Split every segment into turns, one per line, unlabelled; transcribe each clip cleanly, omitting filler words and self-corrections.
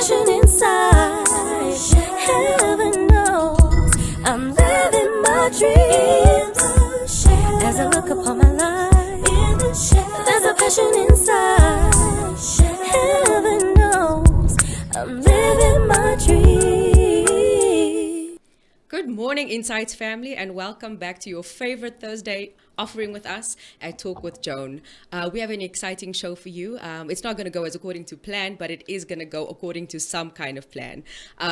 passion inside. Heaven knows I'm living my dreams. As I look upon my life, there's a passion inside. Heaven knows I'm living my dreams.
Good morning, Insights family, and welcome back to your favorite Thursday offering with us at Talk with Joan. We have an exciting show for you. It's not going to go as according to plan, but it is going to go according to some kind of plan.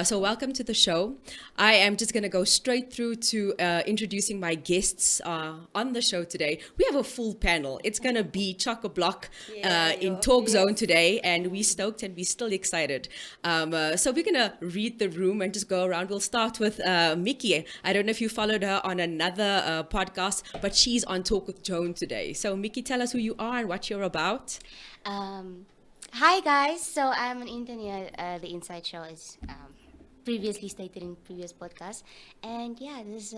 So welcome to the show. I am just going to go straight through to introducing my guests on the show today. We have a full panel. It's going to be chock-a-block in Talk Zone today, and we're stoked and we're still excited. So we're going to read the room and just go around. We'll start with Mickey. I don't know if you followed her on another podcast, but she's on Talk with Joan today. So Mickey, tell us who you are and what you're about.
Hi guys, so I'm an intern here. The Inside Show is previously stated in previous podcasts, and yeah, this is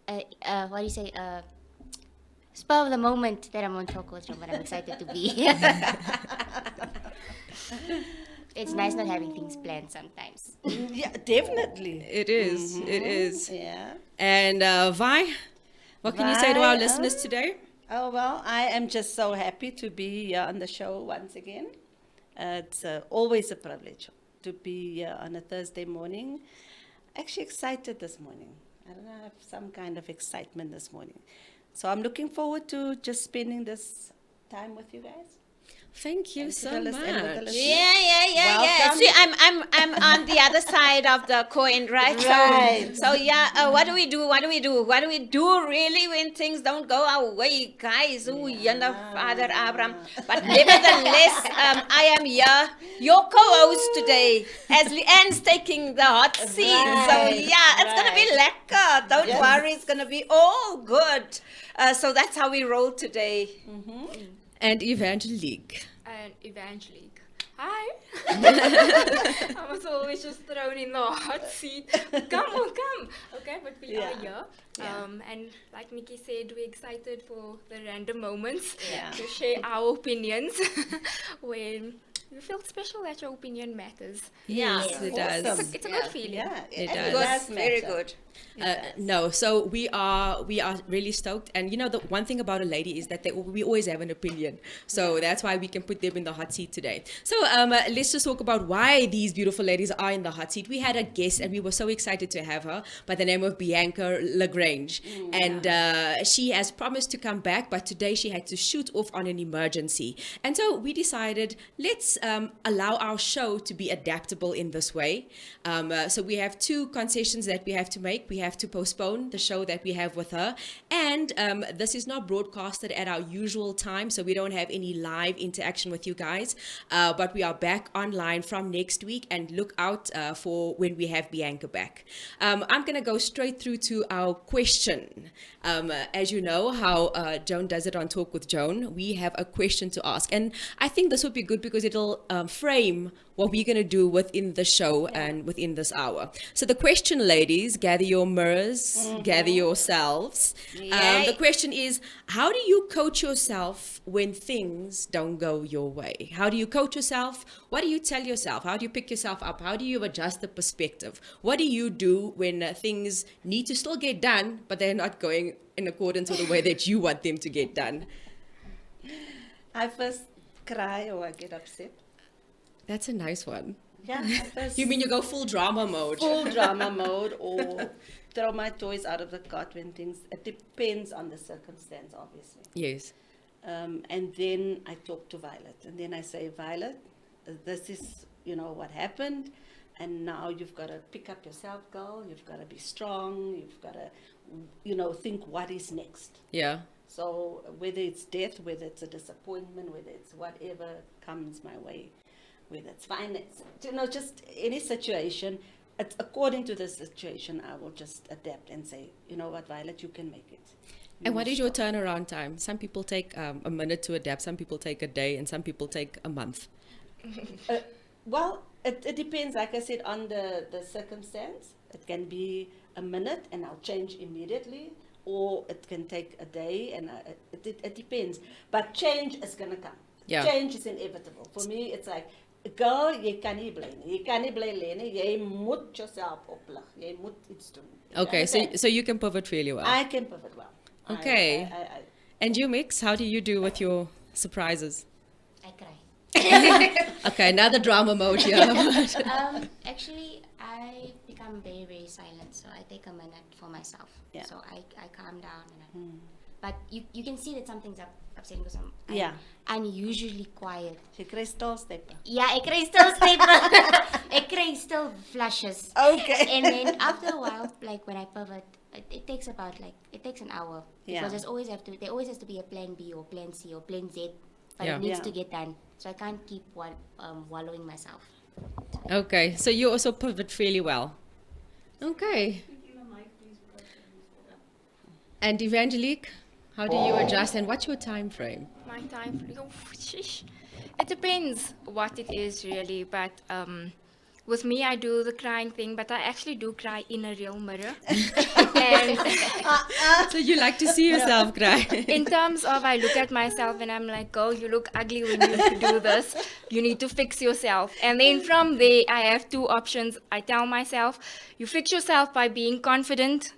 what do you say? Spur of the moment that I'm on Talk with Joan, but I'm excited to be here. It's nice not having things planned sometimes.
Yeah, definitely.
It is. It is.
Yeah.
And Vi, what can you say to our
Vi,
listeners today?
Oh, well, I am just so happy to be here on the show once again. It's always a privilege to be here on a Thursday morning. Actually excited this morning. I don't know, I have some kind of excitement this morning. So I'm looking forward to just spending this time with you guys.
Thank you so
And with the
much.
listeners.
Yeah.
Welcome.
See, I'm on the other side of the coin, right?
Right.
So yeah, what do we do? What do we do? What do we do really when things don't go our way, guys? Oh, Father Abraham. But nevertheless, I am here, your co-host today, as Leanne's taking the hot seat. So yeah, it's gonna be lekker. Don't worry, it's gonna be all good. So that's how we roll today.
And Evangelique.
And Evangelique. Hi. I was always just thrown in the hot seat. Come. Okay, but we are here. And like Mickey said, we're excited for the random moments to share our opinions when you feel special that your opinion matters.
Yes, it does.
It's a good feeling.
Yeah,
It
it
does.
does
Very
matter.
good.
No, so we are really stoked, and you know the one thing about a lady is that we always have an opinion, so that's why we can put them in the hot seat today. So let's just talk about why these beautiful ladies are in the hot seat. We had a guest, and we were so excited to have her by the name of Bianca Lagrange, and she has promised to come back, but today she had to shoot off on an emergency, and so we decided let's allow our show to be adaptable in this way. So we have two concessions that we have to make. We have to postpone the show that we have with her, and this is not broadcasted at our usual time, so we don't have any live interaction with you guys, but we are back online from next week, and look out for when we have Bianca back. I'm gonna go straight through to our question. As you know how Joan does it on Talk with Joan, we have a question to ask, and I think this would be good because it'll frame what we're going to do within the show and within this hour. So the question, ladies, gather your mirrors, gather yourselves. The question is, how do you coach yourself when things don't go your way? How do you coach yourself? What do you tell yourself? How do you pick yourself up? How do you adjust the perspective? What do you do when things need to still get done, but they're not going in accordance with the way that you want them to get done?
I first cry or I get upset.
That's a nice one.
Yeah, I first
You mean you go full drama mode?
full drama mode or throw my toys out of the cart when things, it depends on the circumstance, obviously.
Yes.
And then I talk to Violet, and then I say, Violet, this is, what happened, and now you've got to pick up yourself, girl. You've got to be strong. You've got to, think what is next.
Yeah.
So whether it's death, whether it's a disappointment, whether it's whatever comes my way, whether it's finance, just any situation, it's according to the situation, I will just adapt and say, you know what, Violet, you can make it.
And what is your turnaround time? Some people take a minute to adapt, some people take a day, and some people take a month.
Well, it depends, like I said, on the circumstance. It can be a minute and I'll change immediately, or it can take a day, and it depends. But change is going to come.
Yeah.
Change is inevitable. For me, it's like girl, jy kan nie bly nie. Jy kan nie bly lê nie. Jy moet jouself oplig. Jy moet iets doen.
Okay, so
Understand?
so you can pivot fairly well.
I can pivot well.
Okay.
I,
And you, Mix, how do you do with your surprises?
I cry.
Okay, another drama mode here.
Actually, I become very, very silent. So I take a minute for myself.
Yeah.
So I calm down. But you can see that something's upsetting because
Yeah.
I'm usually quiet.
Sy kry stilstepper.
Ja, ek kry stil steppe. Ek kry still flushes.
Okay.
And then after a while, like when I pivot, it takes about it takes an hour.
Yeah.
Because there always has to be a plan B or plan C or plan Z. But
Yeah.
it needs
Yeah.
to get done. So I can't keep wallowing myself.
Okay, so you also pivot fairly well. Okay. And Evangelique, how do you adjust and what's your time frame?
My time, oh, sheesh. It depends what it is really, but with me I do the crying thing, but I actually do cry in a real mirror. And
So you like to see yourself cry?
in terms of I look at myself and I'm like, oh, you look ugly when you do this. You need to fix yourself. And then from there, I have two options. I tell myself, you fix yourself by being confident.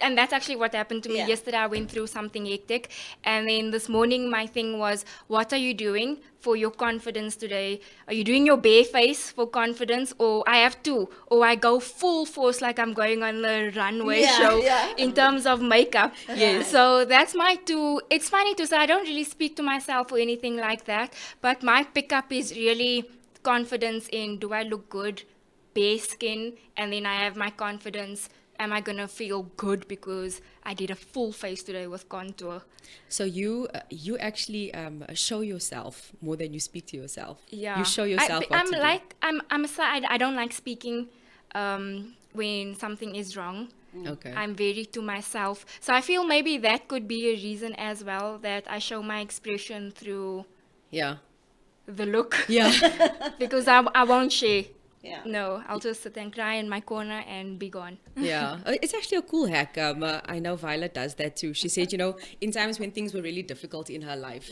And that's actually what happened to me
Yeah.
yesterday. I went through something hectic. And then this morning, my thing was, what are you doing for your confidence today? Are you doing your bare face for confidence? Or I have two. Or I go full force like I'm going on the runway
Yeah,
show
yeah.
in terms of makeup.
Yes.
So that's my two. It's funny to say I don't really speak to myself or anything like that. But my pickup is really confidence in, do I look good? Bare skin. And then I have my confidence. Am I going to feel good because I did a full face today with contour?
So you actually show yourself more than you speak to yourself.
Yeah.
You show yourself what
I'm
to
like, I'm a side, I don't like speaking when something is wrong.
do. Okay.
I'm very to myself. So I feel maybe that could be a reason as well that I show my expression through
Yeah.
the look.
Yeah.
Because I won't share.
Yeah.
No, I'll just sit and cry in my corner and be gone.
Yeah, it's actually a cool hack. I know Violet does that too. She said, in times when things were really difficult in her life,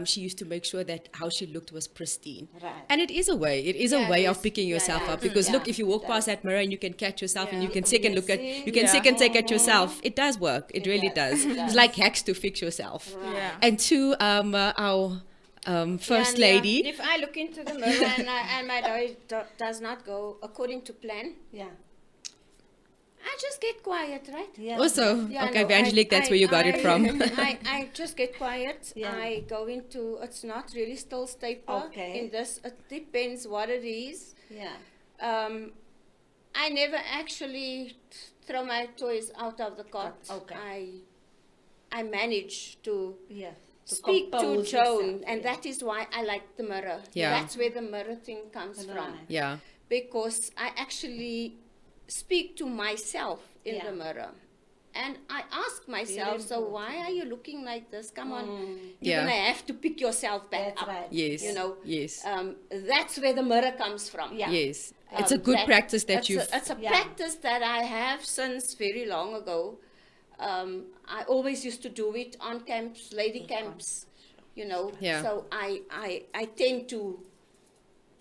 she used to make sure that how she looked was pristine.
Right.
And it is a way. It is a
Yeah,
way
it
of
is.
picking
Yeah,
yourself
yeah.
up. Because
Yeah.
look, if you walk
It
past
does.
that mirror and you can catch yourself and you
Yeah.
can second look at, you can
Yeah.
second take at yourself. It does work. It really
does.
does.
It
It's
does.
like hacks to fix yourself.
Yeah.
And two, our first
Yeah,
lady.
If I look into the mirror and my day does not go according to plan,
Yeah.
I just get quiet, right?
Yeah.
Also,
Yeah,
okay,
no,
Evangelique, that's where you got it from.
I just get quiet.
Yeah.
I go into, it's not really still staple.
Okay.
In this, it depends what it is.
Yeah.
I never actually throw my toys out of the cot.
Okay.
I manage to
Yeah. To
speak to
compose
Joan,
yourself,
and
yeah.
that is why I like the mirror.
Yeah.
That's where the mirror thing comes from.
Right.
Yeah.
Because I actually speak to myself in
Yeah.
the mirror. And I ask myself, so why are you looking like this? Come on, you're
Yeah.
going to have to pick yourself back
That's
up.
right.
Yes.
You know,
Yes.
that's where the mirror comes from.
Yeah.
Yes. It's a good practice that you've...
It's a
Yeah.
practice that I have since very long ago. I always used to do it on camps, lady camps,
Yeah.
So I tend to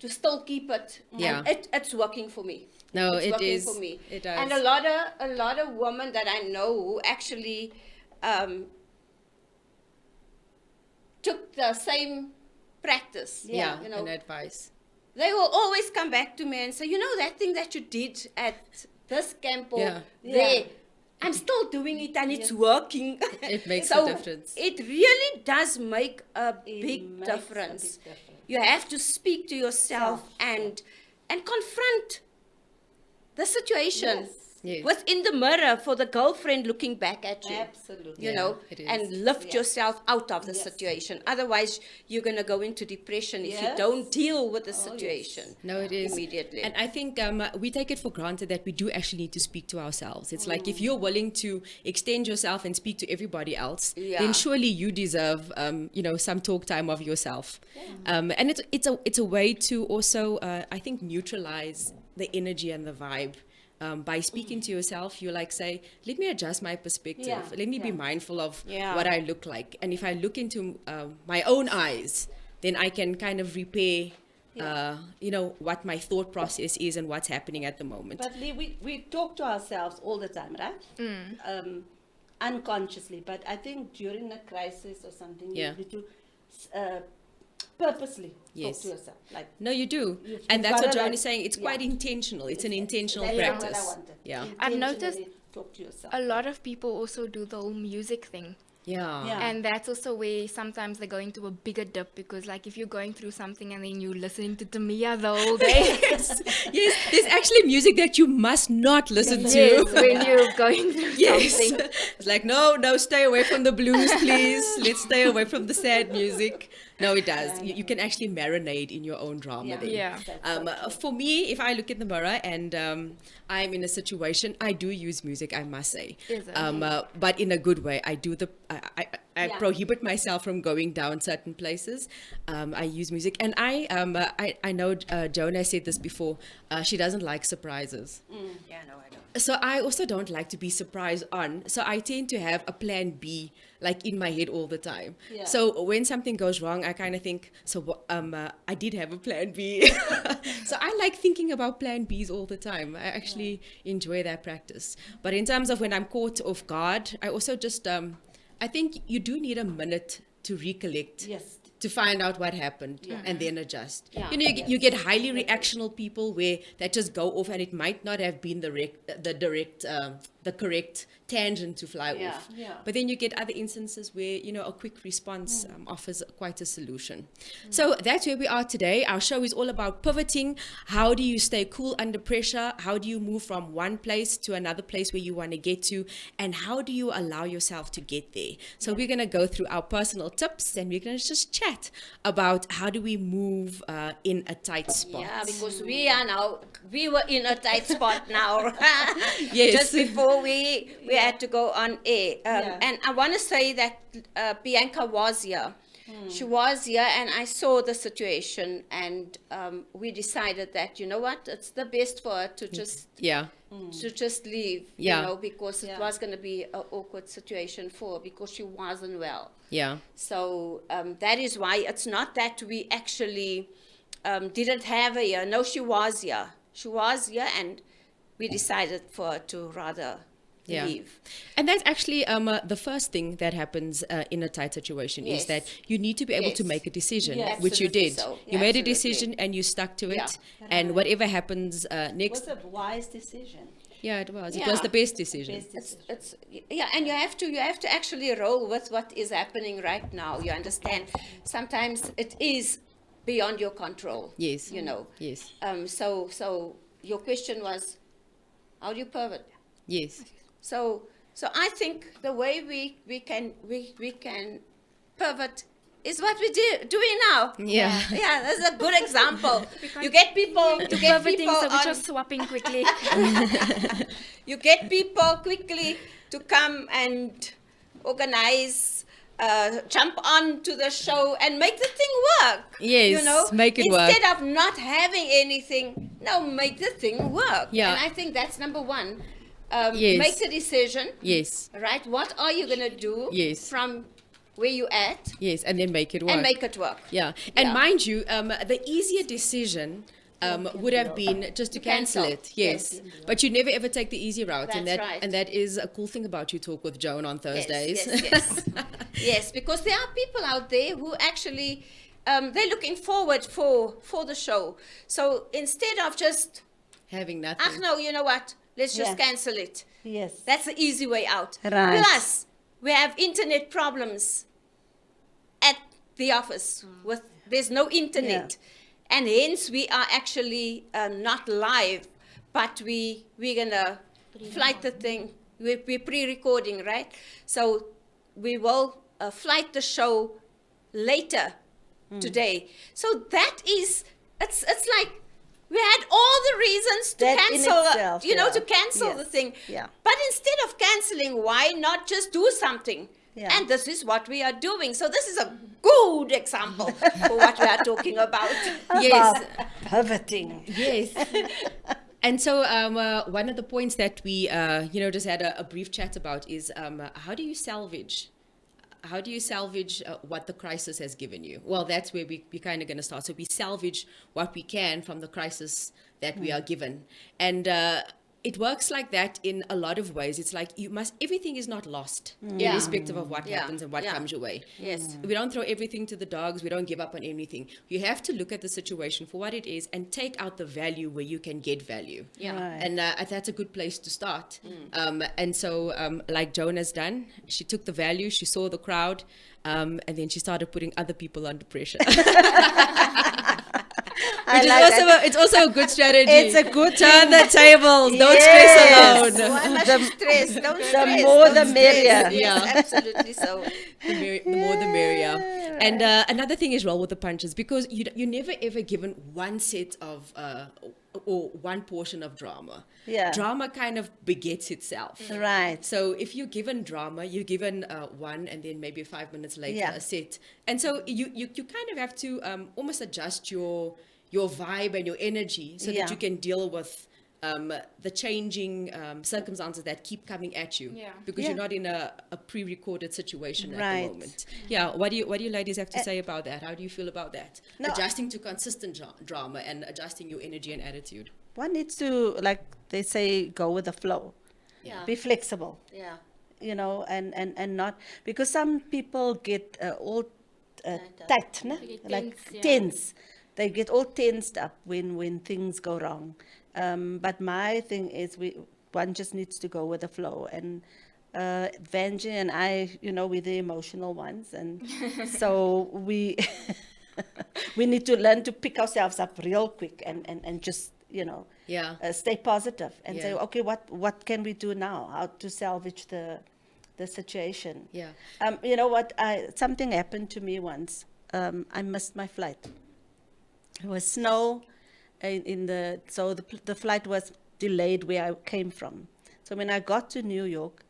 still keep it.
Yeah.
And it's working for me.
No,
It's
it
working
is.
for me.
It does.
And a lot of women that I know who actually took the same practice.
Yeah,
You know,
and advice.
they will always come back to me and say, that thing that you did at this camp or
Yeah.
there, I'm still doing it and it's working.
It makes
So
a difference.
It really does make a big
makes a
difference.
big difference.
You have to speak to yourself and confront the situation
Yes.
within the mirror for the girlfriend looking back at you.
Absolutely.
You
Yeah,
know,
it is.
and lift
Yes.
yourself out of the
Yes.
situation. Otherwise, you're going to go into depression if you
Yes.
don't deal with the
yes.
situation.
No, it is.
Immediately.
And I think we take it for granted that we do actually need to speak to ourselves. It's like if you're willing to extend yourself and speak to everybody else,
Yeah.
then surely you deserve, some talk time of yourself. And it's a way to also, I think, neutralize the energy and the vibe. By speaking to yourself, you say, let me adjust my perspective.
Yeah,
Let me be
yeah.
mindful of
Yeah.
what I look like. And if I look into my own eyes, then I can kind of repair what my thought process is and what's happening at the moment.
But Lee, we talk to ourselves all the time, right? Unconsciously. But I think during a crisis or something,
Yeah.
you need to purposely
Yes.
talk to yourself. Like,
No, you do.
You've
And that's what
gotta,
Joan
like-
is saying. It's quite intentional. It's an intentional
that's what I
practice.
wanted.
Yeah.
I've noticed
Intentionally talk to yourself.
A lot of people also do the whole music thing.
Yeah.
Yeah.
And that's also where sometimes they go into a bigger dip because, like, if you're going through something and then you're listening to Tamia the whole day,
Yes, there's actually music that you must not listen to.
yes, when you're going through
Yes.
something.
It's like, no, stay away from the blues, please. Let's stay away from the sad music. No, it does. You can actually marinate in your own drama then.
Yeah.
For me, if I look in the mirror and I'm in a situation, I do use music, I must say.
Is it?
But in a good way. I do I
Yeah.
prohibit myself from going down certain places. I use music. And I know Jonah said this before. She doesn't like surprises.
Yeah, no, I don't.
So I also don't like to be surprised on. So I tend to have a plan B like in my head all the time.
Yeah.
So when something goes wrong, I kind of think, I did have a plan B. So I like thinking about plan Bs all the time. I actually enjoy that practice. But in terms of when I'm caught off guard, I also just, I think you do need a minute to recollect.
Yes.
To find out what happened and then adjust.
Yeah.
You get highly reactional people where that just go off and it might not have been the correct tangent to fly
Yeah.
off.
Yeah.
But then you get other instances where, a quick response offers quite a solution. So that's where we are today. Our show is all about pivoting. How do you stay cool under pressure? How do you move from one place to another place where you want to get to? And how do you allow yourself to get there? So we're going to go through our personal tips and we're going to just chat about how do we move in a tight spot.
Yeah, because we were in a tight spot now.
Yes.
Just before we had to go on air. And I want to say that Bianca was here. She was here and I saw the situation and we decided that, you know what, it's the best for her to just
Yeah.
leave,
Yeah.
because it was going to be an awkward situation for her because she wasn't well.
Yeah.
So that is why it's not that we actually didn't have her here. No, she was here. She was here and we decided for her to rather
Yeah.
leave.
And that's actually the first thing that happens in a tight situation is
Yes.
that you need to be able to
Yes.
make a decision,
Yeah,
which you
absolutely
did.
so.
You
Yeah,
made a
absolutely.
decision and you stuck to it.
Yeah.
And whatever happens
It
next,
was a wise decision.
yeah, it was. It
Yeah.
was the best decision.
Best decision.
It's and you have to actually roll with what is happening right now. You understand? Sometimes it is beyond your control.
Yes. Yes.
So your question was, how do you pivot?
Yes.
So I think the way we can pivot is what we're doing now.
Yeah.
Yeah, that's a good example. You get people to get
Pivoting,
people
so we're
on,
just swapping quickly.
you get people quickly to come and organize, jump on to the show and make the thing work.
Yes, make it work.
Instead of not having anything, no, make the thing work.
Yeah.
And I think that's number one.
Yes.
Make the decision,
Yes.
right? What are you going to do
Yes.
from where you at
Yes. And then make it work.
and make it work?
Yeah. And
Yeah.
mind you, the easier decision would have been just to cancel
cancel.
it. Yes. But you never ever take the easy route. and
That's
that
right.
and that is a cool thing about You Talk with Joan on Thursdays.
Yes. Yes, because there are people out there who actually they're looking forward for the show. So instead of just,
Having nothing.
no, you know what? Let's just
Yeah.
cancel it.
Yes.
That's the easy way out.
Right.
Plus, we have internet problems at the office. There's no internet, and hence we are actually not live, but we're gonna flight the thing. We're pre-recording, right? So we will flight the show later today. So that is it's like. We had all the reasons to
That in
cancel,
itself,
to cancel the
Yes.
thing.
Yeah.
But instead of canceling, why not just do something?
Yeah.
And this is what we are doing. So this is a good example for what we are talking about.
Yes.
Pivoting.
Yes. And so one of the points that we, just had a brief chat about is how do you salvage how do you salvage what the crisis has given you? Well, that's where we're kind of going to start. So we salvage what we can from the crisis that we are given. And it works like that in a lot of ways. It's like everything is not lost, irrespective of what happens and what comes your way.
Yes.
We don't throw everything to the dogs. We don't give up on anything. You have to look at the situation for what it is and take out the value where you can get value.
Yeah.
Right.
And that's a good place to start. And so, like Joan has done, she took the value, she saw the crowd, and then she started putting other people under pressure. It's also a good strategy.
It's a good
turn the tables. Don't stress alone.
Why must you stress? Don't stress.
The more
don't
the
stress.
merrier.
Yes,
Yeah.
absolutely so.
The more the merrier. And another thing is roll with the punches, because you're never ever given one set of or one portion of drama.
Yeah.
Drama kind of begets itself.
Right.
So if you're given drama, you're given one, and then maybe 5 minutes later
Yeah.
a set. And so you kind of have to almost adjust your vibe and your energy so
Yeah.
that you can deal with the changing circumstances that keep coming at you,
Yeah.
because
Yeah.
you're not in a pre-recorded situation at
Right.
the moment. Yeah. What do you ladies have to say about that? How do you feel about that?
No,
Adjusting to consistent drama and adjusting your energy and attitude.
One needs to, like they say, go with the flow.
Yeah.
Be flexible,
Yeah.
and not, because some people get all tight, ne?
They get
like
tense, yeah.
tense. They get all tensed up when things go wrong. But my thing is, one just needs to go with the flow. And Vanjie and I, we're the emotional ones, and so we we need to learn to pick ourselves up real quick and just
Yeah.
stay positive and say,
Yeah.
okay, what can we do now? How to salvage the situation?
Yeah.
You know what? Something happened to me once. I missed my flight. There was snow so the flight was delayed where I came from. So when I got to New York,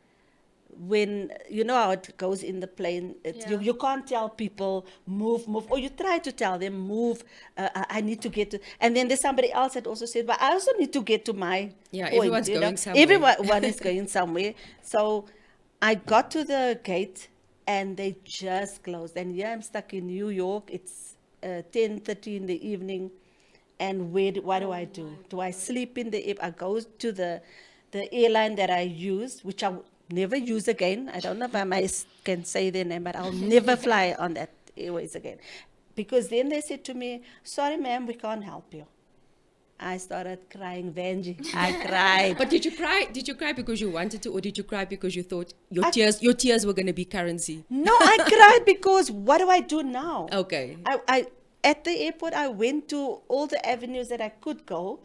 when you know how it goes in the plane, you can't tell people move, or you try to tell them move. I need to get to, and then there's somebody else that also said, but I also need to get to my
Yeah,
point,
everyone's going somewhere.
Everyone is going somewhere. So I got to the gate and they just closed. And yeah, I'm stuck in New York. It's 10:30 in the evening. And what do I do? Do I sleep in the air? I go to the airline that I use, which I never use again. I don't know if I can say their name, but I'll never fly on that airways again. Because then they said to me, sorry, ma'am, we can't help you. I started crying, Vanjie. I cried.
But did you cry? Did you cry because you wanted to, or did you cry because you thought your tears were going to be currency?
No, I cried because what do I do now?
Okay.
I at the airport, I went to all the avenues that I could go.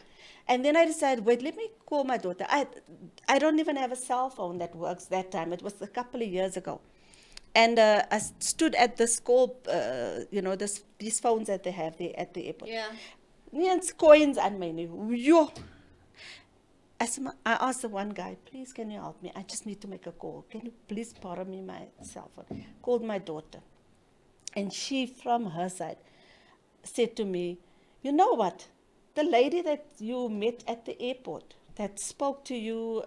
And then I decided, wait, let me call my daughter. I don't even have a cell phone that works that time. It was a couple of years ago. And I stood at this call, these phones that they have there at the airport.
Yeah.
Nians coins and money. Yo. I asked the one guy, please, can you help me? I just need to make a call. Can you please borrow me my cell phone? Called my daughter. And she, from her side, said to me, you know what? The lady that you met at the airport that spoke to you,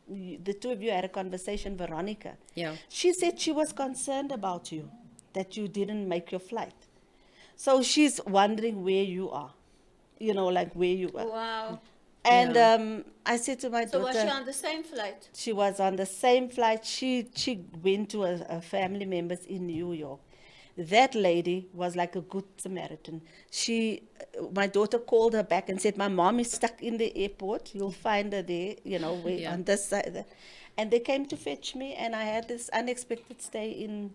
the two of you had a conversation, Veronica.
Yeah.
She said she was concerned about you, that you didn't make your flight. So she's wondering where you are, like where you are.
Wow.
And I said to my
So
daughter,
was she on the same flight?
she was on the same flight. She went to a family members in New York. That lady was like a good Samaritan. My daughter called her back and said, my mom is stuck in the airport. You'll find her there, on this side. And they came to fetch me, and I had this unexpected stay in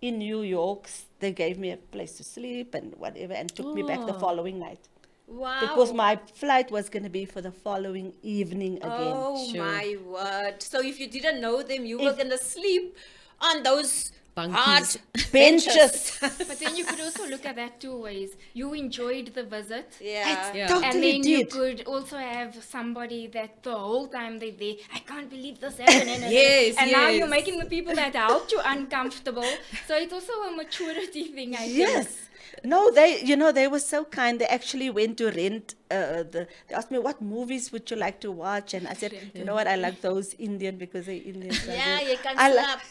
New York. They gave me a place to sleep and whatever, and took me back the following night.
Wow.
Because my flight was going to be for the following evening again.
Oh
Sure.
my word. So if you didn't know them, you were going to sleep on those hard
Bunkies.
Benches.
But then you could also look at that two ways. You enjoyed the visit.
Yeah.
Yeah.
Totally
And then you
did.
could also have somebody that the whole time they're there, I can't believe this happened.
Yes,
and now
yes.
you're making the people that helped you uncomfortable. So it's also a maturity thing, I think.
Yes. No, they were so kind. They actually went to rent they asked me, what movies would you like to watch? And I said, you know what, I like those Indian because they're Indian. So I
Yeah,
said,
you can
I
slap.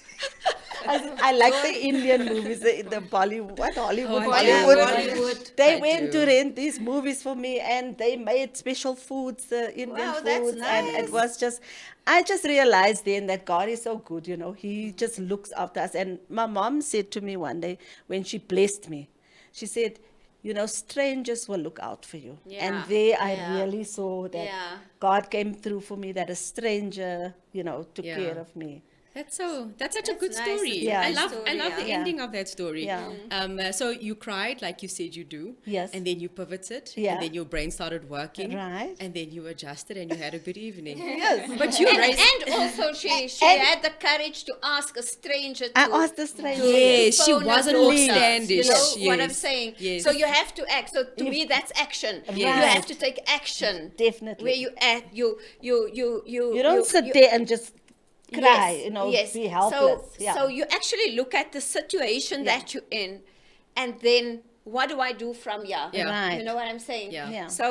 I like the Indian movies, the Bollywood, what Hollywood,
Bollywood.
They
I
went
do.
to rent these movies for me, and they made special foods, Indian
Wow, that's
foods, and it
nice.
was just. I just realized then that God is so good, you know. He just looks after us. And my mom said to me one day when she blessed me, she said, you know, strangers will look out for you.
Yeah,
And there I
yeah.
really saw that
Yeah.
God came through for me, that a stranger, you know, took
Yeah.
care of me.
That's such a
That's
good
nice.
story.
It's a
Yeah.
I
nice
love
story,
the
yeah.
ending of that story.
Yeah.
So you cried like you said you do.
Yes.
And then you pivoted.
Yeah.
And then your brain started working.
Right.
And then you adjusted and you had a good evening.
Yes.
But you raised.
And also she
And-
had the courage to ask a stranger to
I asked the stranger.
Yes, she
phone a
wasn't
daughter.
outlandish.
You know what I'm
Yes.
saying?
Yes.
So you have to act. So to me, that's action. You
Right.
have to take action.
Definitely.
Where you act, you
You don't sit there and just cry,
Yes,
you know,
yes.
be helpless.
So you actually look at the situation that you're in, and then what do I do from here?
Yeah.
Right.
You know what I'm saying?
Yeah.
Yeah.
So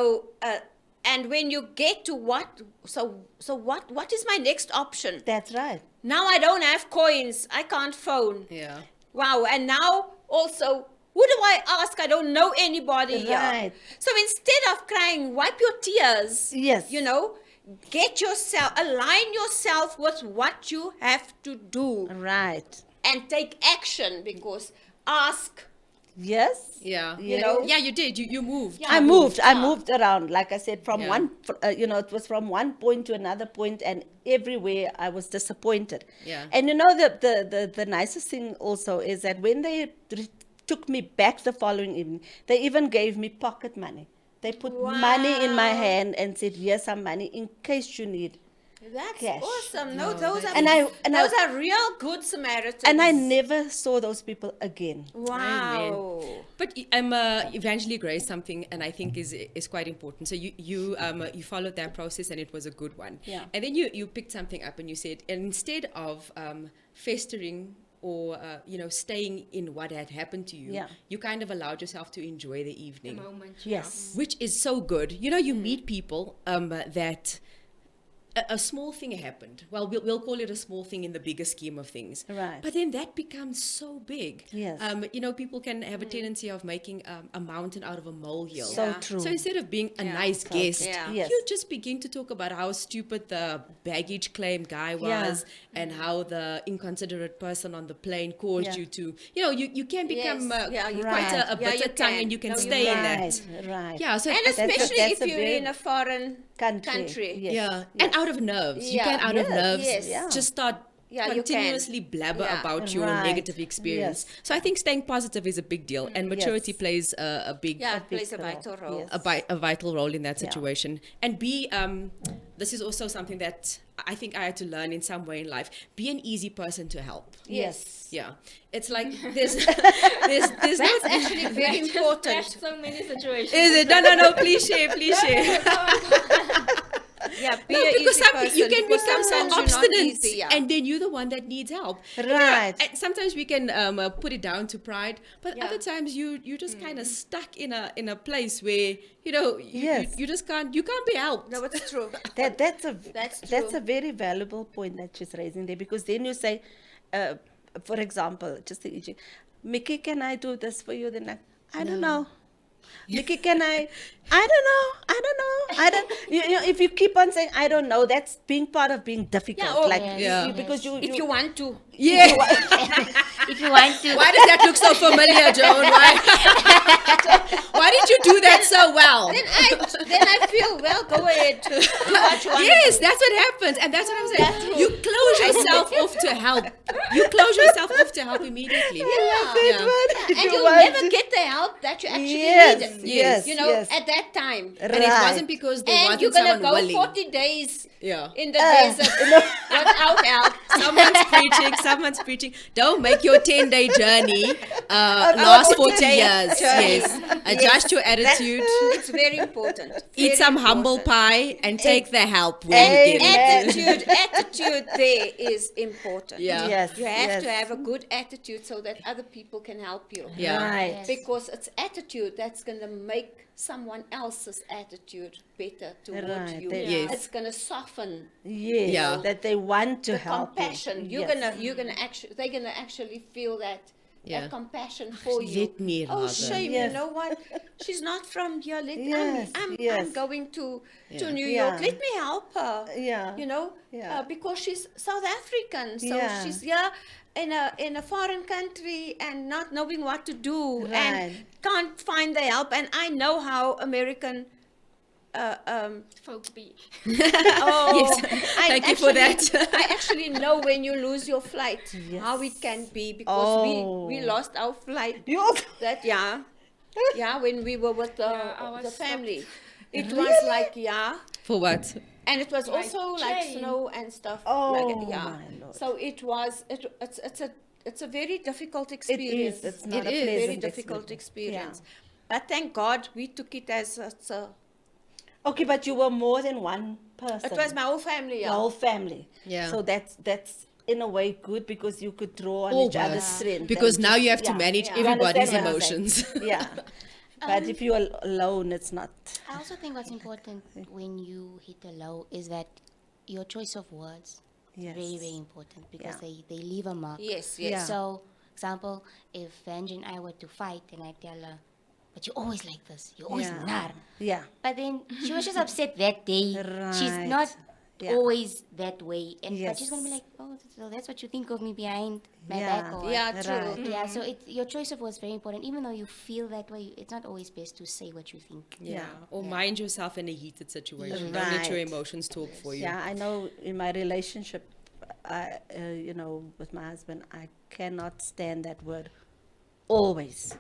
and when you get to what is my next option?
That's right.
Now I don't have coins. I can't phone.
Yeah.
Wow. And now also, who do I ask? I don't know anybody here.
Right.
So instead of crying, wipe your tears.
Yes.
You know, align yourself with what you have to do
Right.
and take action, because ask.
Yes.
Yeah.
You know?
Yeah, you did. You moved.
I moved around, like I said, from
Yeah.
one, you know, it was from one point to another point, and everywhere I was disappointed.
Yeah.
And you know, the nicest thing also is that when they took me back the following evening, they even gave me pocket money. They put money in my
Wow.
hand and said, "Here's some money in case you need."
That's
Cash.
awesome.
No,
Those
that
are
And
those are real good Samaritans.
And I never saw those people again.
Wow.
But Evangeline Grace, something, and I think is quite important. So you followed that process, and it was a good one.
Yeah.
And then you picked something up, and you said, and instead of festering or staying in what had happened to you,
Yeah.
you kind of allowed yourself to enjoy the
The
evening,
moment.
Yes.
which is so good. You know, you meet people that. A small thing happened. Well, we'll call it a small thing in the bigger scheme of things.
Right.
But then that becomes so big.
Yes.
People can have a tendency of making a mountain out of a molehill.
So
Yeah.
true.
So instead of being a nice guest,
Yeah.
Yes.
you just begin to talk about how stupid the baggage claim guy was, and how the inconsiderate person on the plane caused
Yeah.
you to, you can become
Yes. Yeah, you
quite
can.
a
Yeah,
bitter
you
tongue,
can.
and you can
No, you
stay in
right.
that.
Right.
Yeah. So
And
I-
especially
that's
if
a
you're
very
in a foreign country.
Yes.
yeah,
Yes.
and out of nerves. You
Yeah.
can out of
Yes,
nerves
yes.
Yeah.
just start
Yeah, you can.
continuously blabber
Yeah.
about your
Right.
negative experience.
Yes.
So I think staying positive is a big deal, and maturity
Yes.
plays a big
Yeah,
A
it plays a
big role.
vital role.
Yes.
a vital role in that
Yeah.
situation. And this is also something that I think I had to learn in some way in life. Be an easy person to help.
Yes.
Yeah, it's like there's there's
That's
no.
actually very
There's
important.
so many situations.
Is it? No, please share.
Yeah, be
No,
an
because
easy person,
you can
because
become so
sometimes you're not
obstinate,
easy, yeah.
and then you're the one that needs help.
Right.
And sometimes we can put it down to pride, but
Yeah.
other times you just kind of stuck in a place where
Yes.
you just can't be helped.
No, it's true.
That's
That's
a
true.
very valuable point that she's raising there, because then you say, for example, just the EG, Mickey, can I do this for you? Then I don't know. Mickey, can I don't know. You know, if you keep on saying I don't know, that's being part of being difficult.
Yeah,
like
yes,
Yeah.
because you
If you want to.
Yeah.
If you want to.
Why does that look so familiar, Joan? Why did you do that so well?
Then I feel, well, go ahead. Do what you want.
Yes, that's what happens, and that's what I'm saying. You close yourself off to help. You close yourself off to help immediately.
And
You
you'll
want
never
to-
get the help that you actually
Yes,
needed.
yes,
You know,
yes.
at that time.
And it wasn't because there
And you're
wasn't
going to
someone
go
willing.
40 days
Yeah.
in the desert without help.
Someone's preaching. Don't make your 10-day journey last 40 years. Yes. Adjust your attitude.
It's very important.
Eat
Very
some humble
important.
pie and take the help when you get it.
Attitude there is important.
Yeah.
Yes.
You have
yes.
to have a good attitude so that other people can help you.
Yeah.
Right.
Yes.
Because it's attitude that's going to make someone else's attitude better towards
Right,
you.
Yes.
It's going to soften
Yes.
Yeah.
That they want to
the
help you.
compassion.
Yes.
You're gonna actually, they're gonna actually feel that.
Yeah.
That compassion for you.
Let me
Oh,
rather.
shame!
Yes.
You know what? She's not from here.
Yes,
I'm
yes.
going to
Yeah.
New
Yeah.
York. Let me help her.
Yeah.
You know,
Yeah.
because she's South African, so
Yeah.
she's here in a foreign country and not knowing what to do
Right.
and can't find the help. And I know how American.
Folk be.
Oh,
Thank you for that.
I actually know when you lose your flight how it can be because we lost our flight.
You-
That when we were with
Yeah, I was
the family, it
Really?
was like
For what?
and it was also like
train.
snow and stuff.
Oh,
like,
my Lord.
So it's a very difficult experience.
It's not a
It is.
very
pleasant
difficult
experience.
experience. But thank God we took it as a.
Okay, but you were more than one person.
It was my whole family.
the whole family.
Yeah.
So that's in a way good because you could draw on
All
each other's
was.
strength.
Because
and
now
just-
you have to
yeah.
manage
Yeah.
You
everybody's
understand what I'm saying?
emotions.
Yeah. But if you're alone, it's not.
I also think what's important when you hit a low is that your choice of words
Yes.
very, very important because
Yeah.
they leave a mark.
Yes,
Yeah.
yes.
So, example, if Angie and I were to fight and I tell her, but you always like this, you always
Yeah.
nar.
Yeah.
But then she was just upset that day. She's
Right.
not
Yeah.
always that way. And but she's
Yes.
gonna be like, oh, so that's what you think of me behind my
Yeah.
back or what?
Yeah, true.
Right.
Yeah, so your choice of words is very important. Even though you feel that way, it's not always best to say what you think.
Yeah. Or mind yourself in a heated situation. Don't let your
Right.
emotions talk for you.
Yeah, I know in my relationship, with my husband, I cannot stand that word. Always.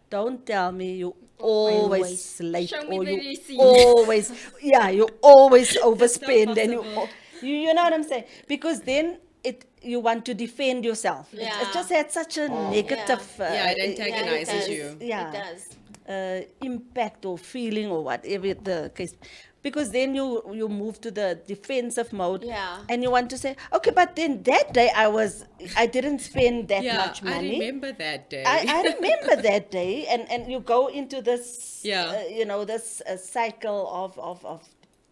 Don't tell me you always
Always.
late
Show me
or
the
you
receipt.
always, you always overspend and you know what I'm saying? Because then you want to defend yourself. It
Yeah.
just had such a negative.
Yeah, it
Yeah,
antagonizes
does.
you.
Yeah.
It does.
Impact or feeling or whatever the case, because then you move to the defensive mode.
Yeah.
And you want to say, okay, but then that day I didn't spend that
Yeah,
much
I
money.
remember that day.
I remember that day, and you go into this,
Yeah.
this cycle of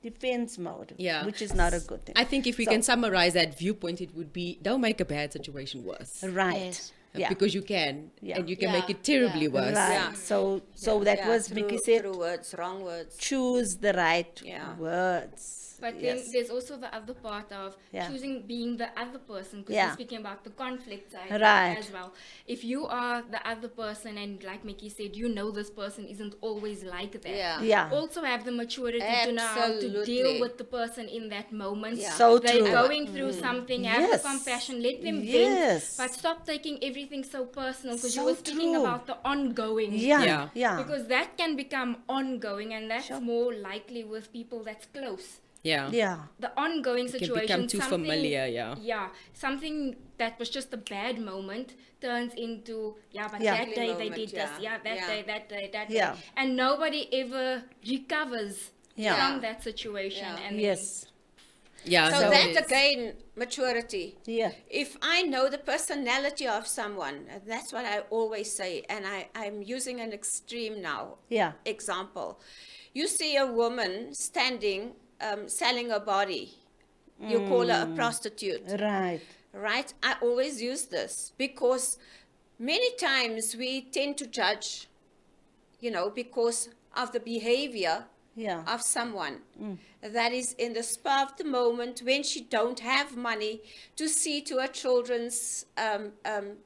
defense mode,
Yeah.
which is not a good thing.
I think if we
So-
can summarize that viewpoint, it would be don't make a bad situation worse.
Right.
Yes.
Yeah.
Because you can.
Yeah.
And you can
Yeah,
make it terribly
yeah.
worse.
Right.
Yeah.
So that was
through,
Vicky said,
through words, wrong words.
choose the right
Yeah.
words.
But
Yes.
then there's also the other part of
Yeah.
choosing being the other person, because
Yeah.
we're speaking about the conflict side
Right.
as well. If you are the other person and like Mickey said, you know this person isn't always like that.
Yeah.
Yeah.
Also have the maturity to know how to
Absolutely.
deal with the person in that moment.
Yeah.
So
They're
true.
going through something, have
Yes.
the compassion, let them
Yes.
vent, but stop taking everything so personal, because you
So
were speaking
true.
about the ongoing.
Yeah.
Yeah.
Yeah.
Because that can become ongoing, and that's more likely with people that's close.
Yeah.
Yeah.
The ongoing
can
situation
become too
something-
familiar, yeah.
Yeah, something that was just a bad moment turns into but
Yeah.
that day they
Moment,
did this,
yeah.
that
Yeah.
day, that day, that
Yeah.
day, and nobody ever recovers
Yeah.
from that situation.
Yeah.
And
Yes.
Yeah.
So
it
that
is.
again, maturity.
Yeah.
If I know the personality of someone, and that's what I always say, and I'm using an extreme now
Yeah.
example. You see a woman standing, selling her body. You call her a prostitute,
Right.
right? I always use this because many times we tend to judge, because of the behavior
Yeah.
of someone that is in the spur of the moment when she don't have money to see to her children's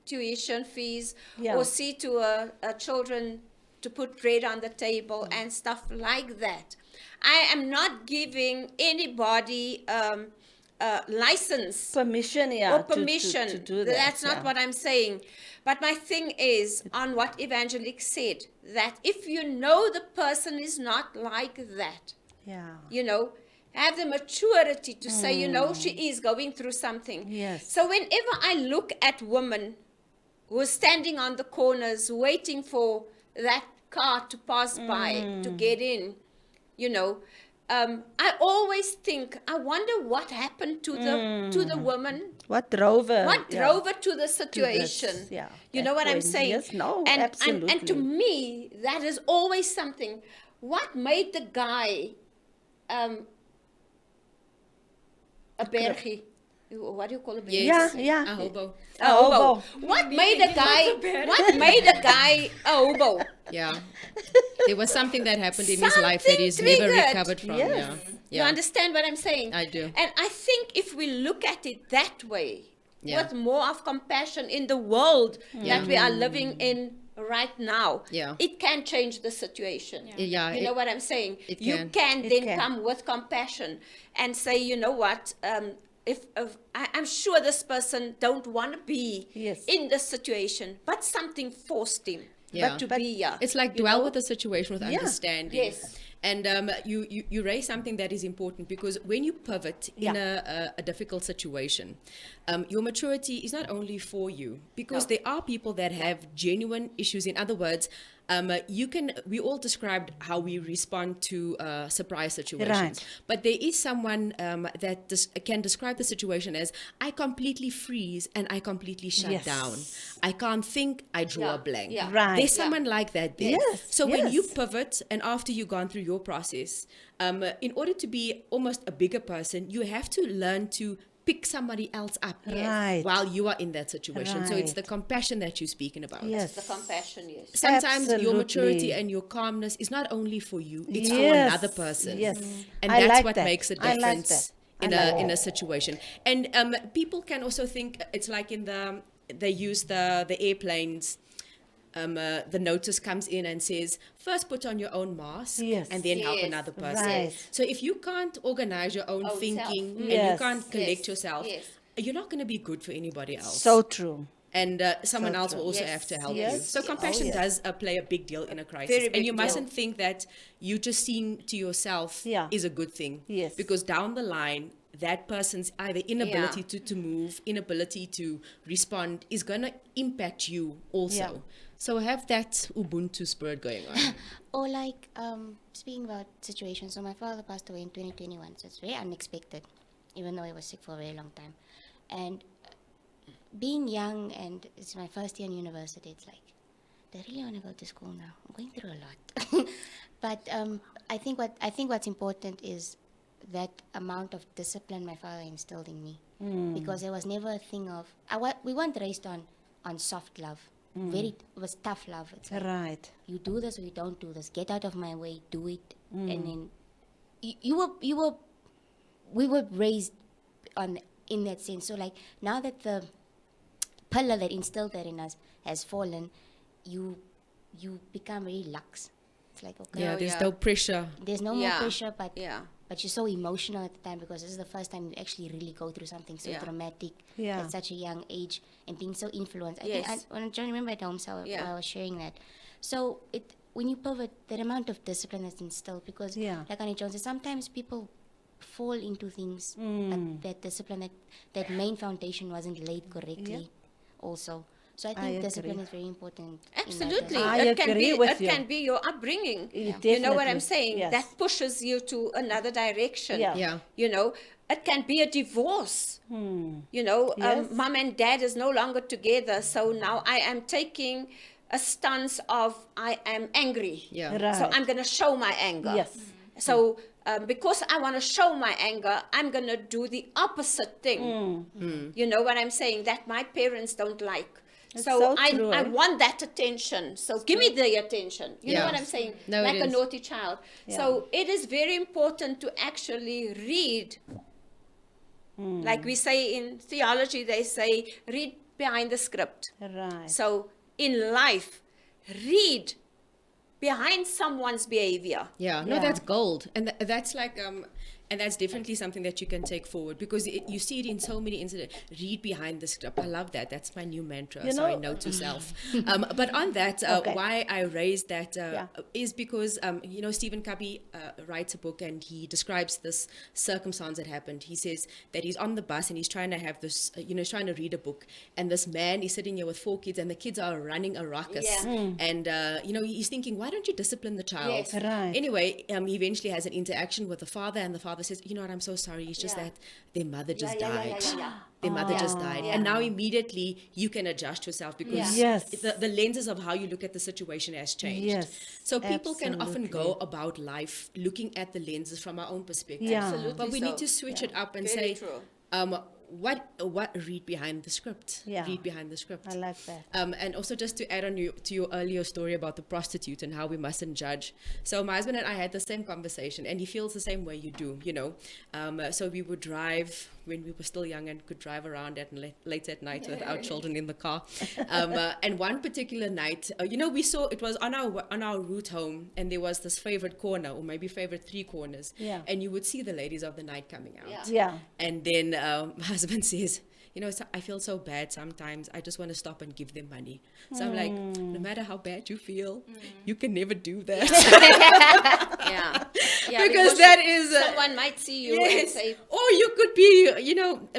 tuition fees
Yeah.
or see to her children to put bread on the table and stuff like that. I am not giving anybody license
Permission, yeah.
or permission.
To do that.
That's not
yeah.
what I'm saying. But my thing is on what Evangelique said, that if you know the person is not like that,
Yeah.
have the maturity to say, she is going through something.
Yes.
So whenever I look at women who are standing on the corners waiting for that car to pass by to get in, you know, I always think, I wonder what happened to the woman.
What drove her?
What
yeah,
drove her to the
to this,
situation?
yeah,
You
that
know what I'm
point.
saying?
Yes, no,
and
absolutely.
to me, that is always something. What made the guy a bergie? What do you call a bergie?
Yes.
Yeah,
A hobo.
A hobo.
hobo.
What made a guy? What made a guy a hobo?
Yeah. There was something that happened in his life that
Something
he's never
triggered.
recovered from.
Yes.
Yeah.
You
Yeah.
understand what I'm saying?
I do.
And I think if we look at it that way,
Yeah.
with more of compassion in the world that we are living in right now,
Yeah.
it can change the situation.
Yeah,
You know what I'm saying?
it
You
can.
can
It
then
can.
come with compassion and say, you know what, if I'm sure this person don't want to be
Yes.
in this situation, but something forced him
Yeah.
to
But
be here.
It's like
you
dwell
know?
with the situation with
Yeah.
understanding.
Yes.
And you raise something that is important, because when you pivot in a difficult situation, your maturity is not only for you, because there are people that have genuine issues. In other words, we all described how we respond to surprise situations,
Right.
but there is someone that can describe the situation as, I completely freeze and I completely shut
Yes.
down. I can't think, I draw
Yeah.
a blank.
Yeah.
Right.
There's
Yeah.
someone like that there.
Yes,
So when you
yes.
pivot, and after you've gone through your process, in order to be almost a bigger person, you have to learn to pick somebody else up
Right.
while you are in that situation. So it's
Right.
the compassion that you're speaking about.
Yes.
The compassion, yes.
Sometimes your maturity
Absolutely.
and your calmness is not only for you, it's for
Yes,
another person.
yes.
And
I
that's
like
what
that.
makes a
I like
difference
that. I
in
like
a
that.
situation. And people can also think it's like they use the airplanes. The notice comes in and says, first put on your own mask,
Yes.
and then help
Yes.
another person.
Right.
So if you can't organize your own
Own
thinking
self.
and you
Yes.
can't collect
Yes.
yourself,
Yes.
you're not going to be good for anybody else.
So true.
And someone
So
else
true.
will also
Yes.
have to help
Yes.
you. So
Yes.
compassion
Oh, yes.
does play a big deal in a crisis.
Very
And
big
you
deal.
mustn't think that you just seeing to yourself
Yeah.
is a good thing.
Yes.
Because down the line, that person's either inability to move, inability to respond is going to impact you also.
Yeah.
So have that Ubuntu spirit going on.
Or like speaking about situations, so my father passed away in 2021, so it's very unexpected, even though he was sick for a very long time. And being young, and it's my first year in university, it's like, do I really want to go to school now? I'm going through a lot. But I think what's important is that amount of discipline my father instilled in me, because there was never a thing of we weren't raised on soft love. It was tough love. It's like,
Right.
you do this or you don't do this. Get out of my way. Do it. And then we were raised in that sense. So like now that the pillar that instilled that in us has fallen, you become very lax. It's like, okay,
Yeah, there's
yeah.
no pressure.
there's no more
Yeah.
pressure, but
Yeah.
you're so emotional at the time because this is the first time you actually really go through something so
Yeah.
dramatic
Yeah.
at such a young age and being so influenced. I
Yes.
think when I remember at home, so
Yeah.
I was sharing that. So when you pivot, that amount of discipline that's instilled, because
Yeah.
like Annie Jones said, sometimes people fall into things, but that discipline, that main foundation wasn't laid correctly also. So I think discipline
agree.
is very important. in that
Absolutely.
aspect.
I
It can
agree
be
with
it
you.
can be your upbringing.
Yeah.
You know what I'm
Definitely.
saying?
Yes.
That pushes you to another direction.
Yeah.
Yeah.
You know, it can be a divorce. You know,
Yes.
mom and dad is no longer together, so now I am taking a stance of I am angry.
Yeah.
Right.
So I'm going to show my anger.
Yes.
So because I want to show my anger, I'm going to do the opposite thing. You know what I'm saying? That my parents don't like.
It's
So
so
I
true,
I
eh?
want that attention. So give me the attention. You know
Yeah.
what I'm saying?
No, it
like a
is.
naughty child. So it is very important to actually read. Like we say in theology, they say read behind the script.
Right.
So in life, read behind someone's behavior.
Yeah, no,
Yeah.
that's gold, and that's like, And that's definitely something that you can take forward, because you see it in so many incidents. Read behind the script. I love that. That's my new mantra. Sorry, note to self. But on that, why I raised that is because, Stephen Covey writes a book, and he describes this circumstance that happened. He says that he's on the bus and he's trying to have this, he's trying to read a book. And this man is sitting here with 4 kids, and the kids are running a ruckus. And, he's thinking, why don't you discipline the child?
Yes.
Right.
Anyway, he eventually has an interaction with the father, and the father says, you know what, I'm so sorry. It's just that their mother just died. Their mother just died. And now immediately you can adjust yourself, because
Yes.
the lenses of how you look at the situation has changed.
Yes,
So people can often
absolutely.
go about life looking at the lenses from our own perspective.
Yeah.
Absolutely.
But we
so.
need to switch it up and
Very
say,
true.
what read behind the script.
Yeah.
Read behind the script.
I like that.
And also, just to add on to your earlier story about the prostitute and how we mustn't judge. So my husband and I had the same conversation, and he feels the same way you do, So we would drive when we were still young and could drive around late at night with our children in the car. And one particular night, we saw, it was on our route home, and there was this favorite corner, or maybe favorite 3 corners.
Yeah.
And you would see the ladies of the night coming out.
Yeah.
And then my husband says, I feel so bad sometimes. I just want to stop and give them money. So I'm like, no matter how bad you feel, you can never do that.
Yeah,
because that is...
someone might see you and say,
or you could be,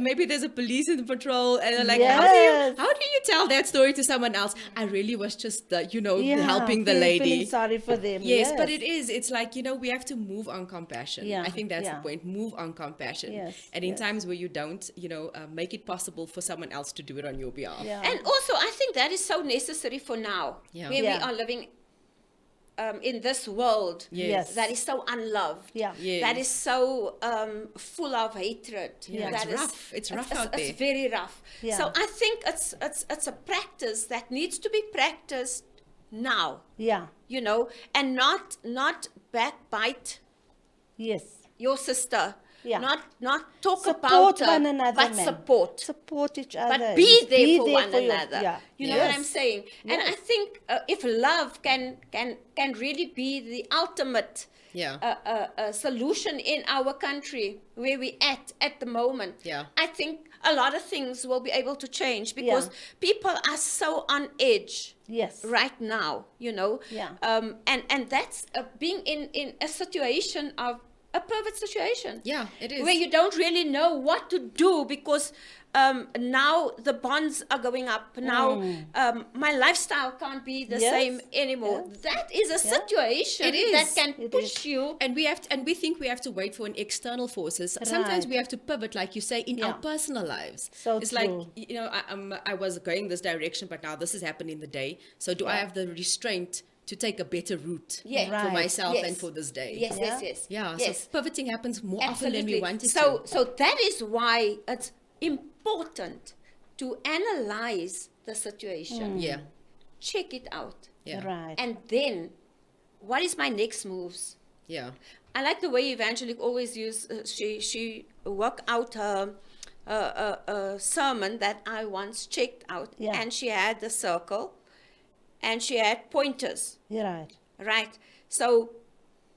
maybe there's a police in the patrol, and they're like,
Yes.
how do you tell that story to someone else? I really was just, helping the
feeling
lady.
sorry for them.
Yes, but it's like, we have to move on compassion.
Yeah,
I think that's
yeah.
the point. Move on compassion.
Yes,
And in
yes.
times where you don't, make it possible for someone else to do it on your behalf.
Yeah.
and also I think that is so necessary for now,
Yeah.
where
Yeah.
we are living in this world
Yes.
that is so unloved,
Yeah.
Yes.
that is so full of hatred.
Yeah,
that
it's
is-
rough. It's rough out
It's
there.
very rough.
Yeah.
So I think it's a practice that needs to be practiced now,
Yeah.
and not backbite
Yes.
your sister.
Yeah.
Not talk
Support
about her,
one another,
but
man.
support.
Support each other.
But be
Just
there for
there
one
your-
another.
Yeah.
You know
Yes.
what I'm saying? And I think if love can really be the ultimate
Yeah.
solution in our country where we at the moment,
Yeah.
I think a lot of things will be able to change, because people are so on edge
Yes.
right now,
Yeah.
and that's being in a situation of a pervert situation.
Yeah, it is.
Where you don't really know what to do, because now the bonds are going up. Now my lifestyle can't be the
Yes,
same anymore.
yes.
That is a situation
It is.
that can
It
push
is.
you.
And we think we have to wait for an external forces. Sometimes
Right.
we have to pivot, like you say, in our
Yeah.
personal lives.
So
it's
true.
like, I was going this direction, but now this has happened in the day. So do I have the restraint to take a better route
Yeah.
for
Right.
myself
Yes.
and for this day?
Yes,
Yeah.
yes, yes.
Yeah,
yes.
so pivoting happens more often than we
Absolutely.
want it
So,
to.
so that is why it's important to analyze the situation.
Yeah,
Check it out.
yeah,
Right.
And then, what is my next moves?
yeah,
I like the way Evangelic always use. She worked out a sermon that I once checked out,
Yeah.
and she had the circle, and she had pointers.
You're right.
Right. So,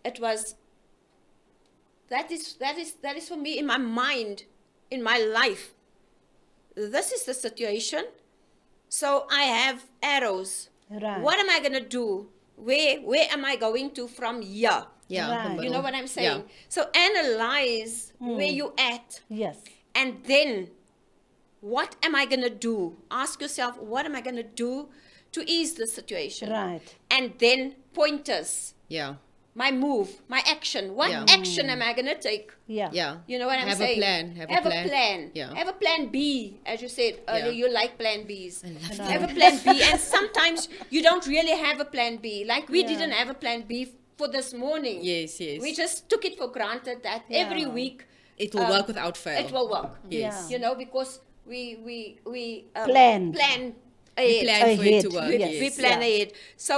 it was. That is for me in my mind, in my life. This is the situation. So I have arrows.
Right.
What am I gonna do? Where am I going to from here?
yeah.
Right.
the
You
middle.
know what I'm saying?
Yeah.
So analyze where you at,
Yes.
and then what am I gonna do? Ask yourself, what am I gonna do to ease the situation?
Right.
And then pointers,
Yeah,
my move, my action. What
Yeah.
action am I gonna take?
Yeah.
yeah.
You know what I'm
Have
saying?
a plan. Have a plan. Yeah.
Have a plan B, as you said earlier.
Yeah.
You like plan Bs.
I love
Right.
Have a plan B, and sometimes you don't really have a plan B. Like we didn't have a plan B for this morning.
Yes, yes.
We just took it for granted that every
Yeah.
week
It will work without fail.
it will work.
Yes.
You know, because we
Planned.
plan
We
ahead.
plan for it to
Ahead.
work.
Yes.
We
Yes.
plan
Yeah.
ahead. So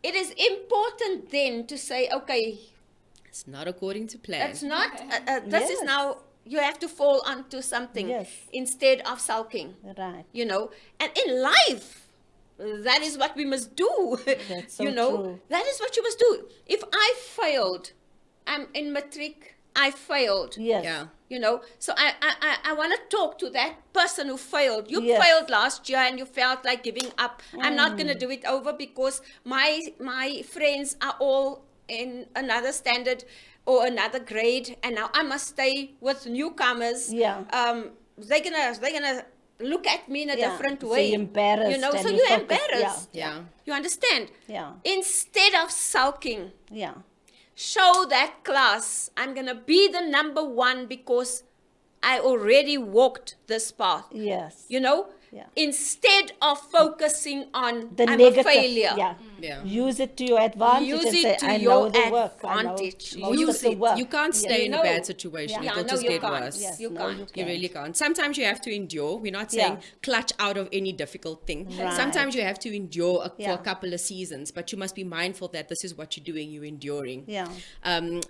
it is important then to say, okay,
It's not according to plan.
it's not. This is
Yes.
now you have to fall onto something
Yes.
instead of sulking.
Right.
You know, and in life, that is what we must do.
That's so
you know,
true.
that is what you must do. If I failed, I'm in matric. I failed.
Yes.
Yeah.
You know, so I want to talk to that person who failed. You
Yes.
failed last year and you felt like giving up. I'm not going to do it over because my friends are all in another standard or another grade, and now I must stay with newcomers.
Yeah.
They're gonna look at me in a
Yeah.
different
So
way.
you're embarrassed
You know,
and
so
you
you're
focus-
embarrassed.
Yeah.
You understand?
Yeah.
Instead of sulking,
Yeah.
show that class I'm going to be the number one because I already walked this path.
Yes.
You know?
Yeah.
Instead of focusing on
The
I'm
negative.
a failure.
Yeah.
Yeah.
Use it to your advantage.
Use
and
it
say,
to
I
your
know the work. I know
advantage.
most
Use
of the
it.
work.
You can't stay
You
in a
know.
bad situation.
Yeah.
It'll
no,
just
you
get
can't.
worse.
Yes.
You
No,
can't.
you
You really can't. Sometimes you have to endure. We're not saying
Yeah.
clutch out of any difficult thing.
Right.
Sometimes you have to endure for
Yeah.
a couple of seasons, but you must be mindful that this is what you're doing. You're enduring.
Yeah.